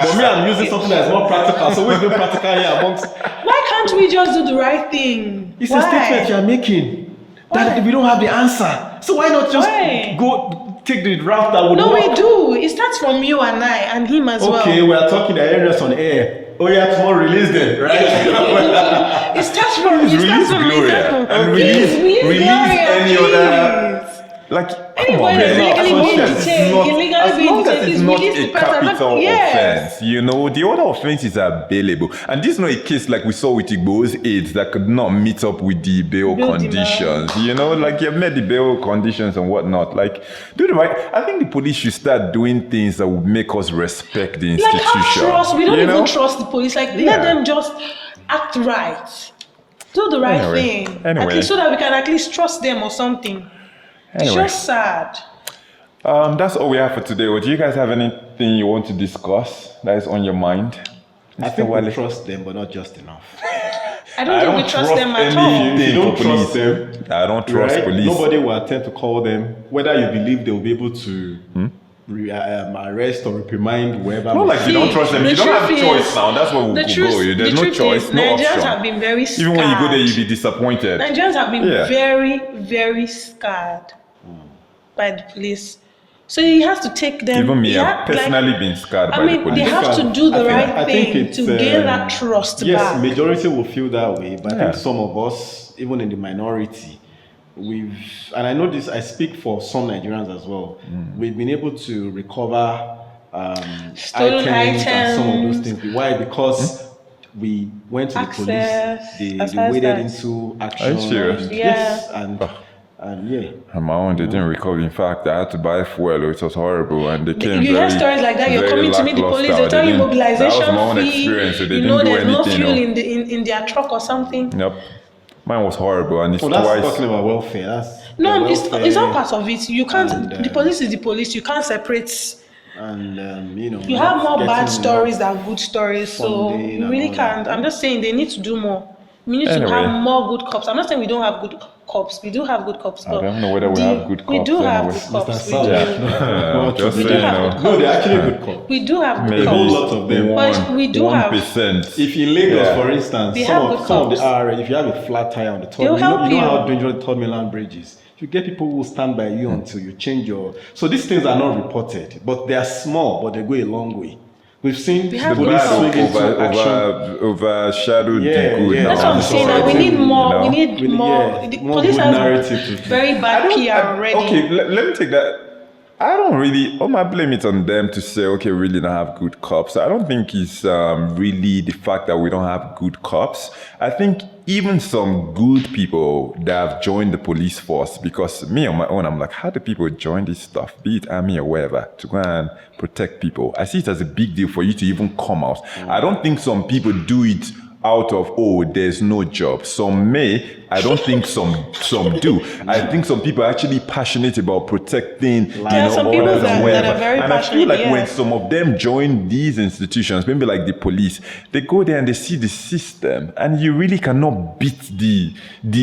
But me, I'm using something that's more practical. So we've been practical here amongst. Why can't we just do the right thing? It's Why? a statement you're making that Why? we don't have the answer. So why not just Why? go take the route that would No, work? we do. It starts from you and I and him as Okay, well. we are talking the areas on air. Oh yeah, tomorrow release them, right? It starts from Please it starts release from Gloria and Please, release Gloria, any please. other. Like, come on, Anybody that's man. illegally As long being as it's detained, not- illegally as being long as detained, it's is not release a the person. capital Yes. offense, the other offenses are bailable. And this is not a case like we saw with Igbo's aides that could not meet up with the bail Bail conditions. Like you've met the bail conditions and whatnot. Like, do the right. I think the police should start doing things that would make us respect the Like institution. have trust. We don't you even know? trust the police. Like Yeah. let them just act right. Do the right Anyway, thing. anyway. At least so that we can at least trust them or something. It's Anyway. just sad. That's all we have for today. Or do you guys have anything you want to discuss that is on your mind? I think Wale? we trust them, but not just enough. I don't think we trust them at all. anything If you don't for trust police. them, I don't trust right? police. Nobody will attempt to call them, whether you believe they will be able to arrest or reprimand whoever. Not like you don't trust them. The You don't have truth choice is- now. That's where we The could truth, go. There's the no truth choice, is, no Nigerians option. have been very scared. Even when you go there, you'll be disappointed. Nigerians have been Yeah. very, very scared by the police. So he has to take them. Even me, he I've had, personally been scared by I mean, the they police. have to do the right I think thing it's, to gain that trust yes, back. majority will feel that way, but I Yeah. think some of us, even in the minority, and I know this, I speak for some Nigerians as well, we've been able to recover Stolen items and some of those items. things. Why? Because we went to Access, the police, they access waded that. into action. Are you serious? And, Yeah. Yes, and yeah. On my own, they didn't recover. In fact, I had to buy fuel. It was horrible, and they came. You hear very, stories like that. You're very coming to meet the police. They tell you didn't- mobilization That was my own fee. experience. So they You didn't know, do there's no anything. fuel no. in their truck or something. Yep, mine was horrible, and it's So that's twice. talking about welfare. That's No, the it's welfare all part of it. You can't. and, The police is the police. You can't separate. And You have more bad getting stories than good stories, so funding you and really all can't. that. I'm just saying they need to do more. We need to Anyway. have more good cops. I'm not saying we don't have good cops. We do have good cops. I But don't know whether we have good We cops do have anyway. good cops. We Mr. do. Yeah, just We do saying, have good No, cops. they're actually good cops. We do have good maybe A whole cops. lot of them. But we do have- 1%. If in Lagos, Yeah. for instance, They some have of good some of the cops. RA, if you have a flat tire on the They'll top, help you know you. how dangerous the third mainland bridge is. You get people who will stand by you until you change your. So these things are not reported, but they are small, but they go a long way. We've seen We the have The good police cops. bad swing into action. overshadowed Yeah, the good. yeah. now. That's what I'm So saying. That we need more. You know? We need We need- more. yeah, The more police good has narrative to- very bad PR already. Okay, let me take that. I don't really, I blame it on them to say, okay, we really don't have good cops. I don't think it's really the fact that we don't have good cops. I think even some good people that have joined the police force, because me on my own, I'm like, how do people join this stuff, be it army or whatever, to go and protect people? I see it as a big deal for you to even come out. I don't think some people do it out of, oh, there's no job. Some may, I don't think some do. I think some people are actually passionate about protecting, There are some people others and that whatever. are very and I feel passionate, like yeah. when some of them join these institutions, maybe like the police, they go there and they see the system, and you really cannot beat the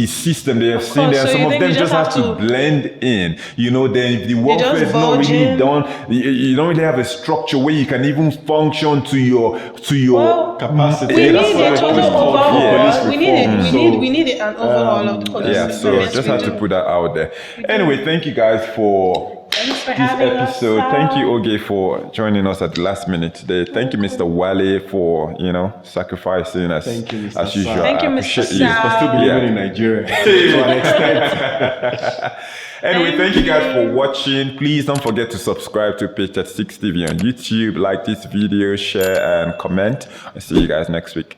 system they have seen course, there. so Some you of think them you just have to to- blend in. Then if the welfare just is not bulge really in. done, you don't really have a structure where you can even function to your Well, capacity. we That's need why a we total always call for overhaul. police We need it. reform. We need an overhaul of the police Yeah, system. so Yes, just we had to do. put that out there. Anyway, thank you guys for Thanks for this having us. episode. Thank you, Oge, for joining us at the last minute today. Thank you, Mr. Wale, for Thank sacrificing you, Mr. as usual. Sal. Thank you, I Mr. appreciate Sal. you. For still believing in Nigeria to an extent. Anyway, thank you guys for watching. Please don't forget to subscribe to Page 36 TV on YouTube. Like this video, share, and comment. I'll see you guys next week.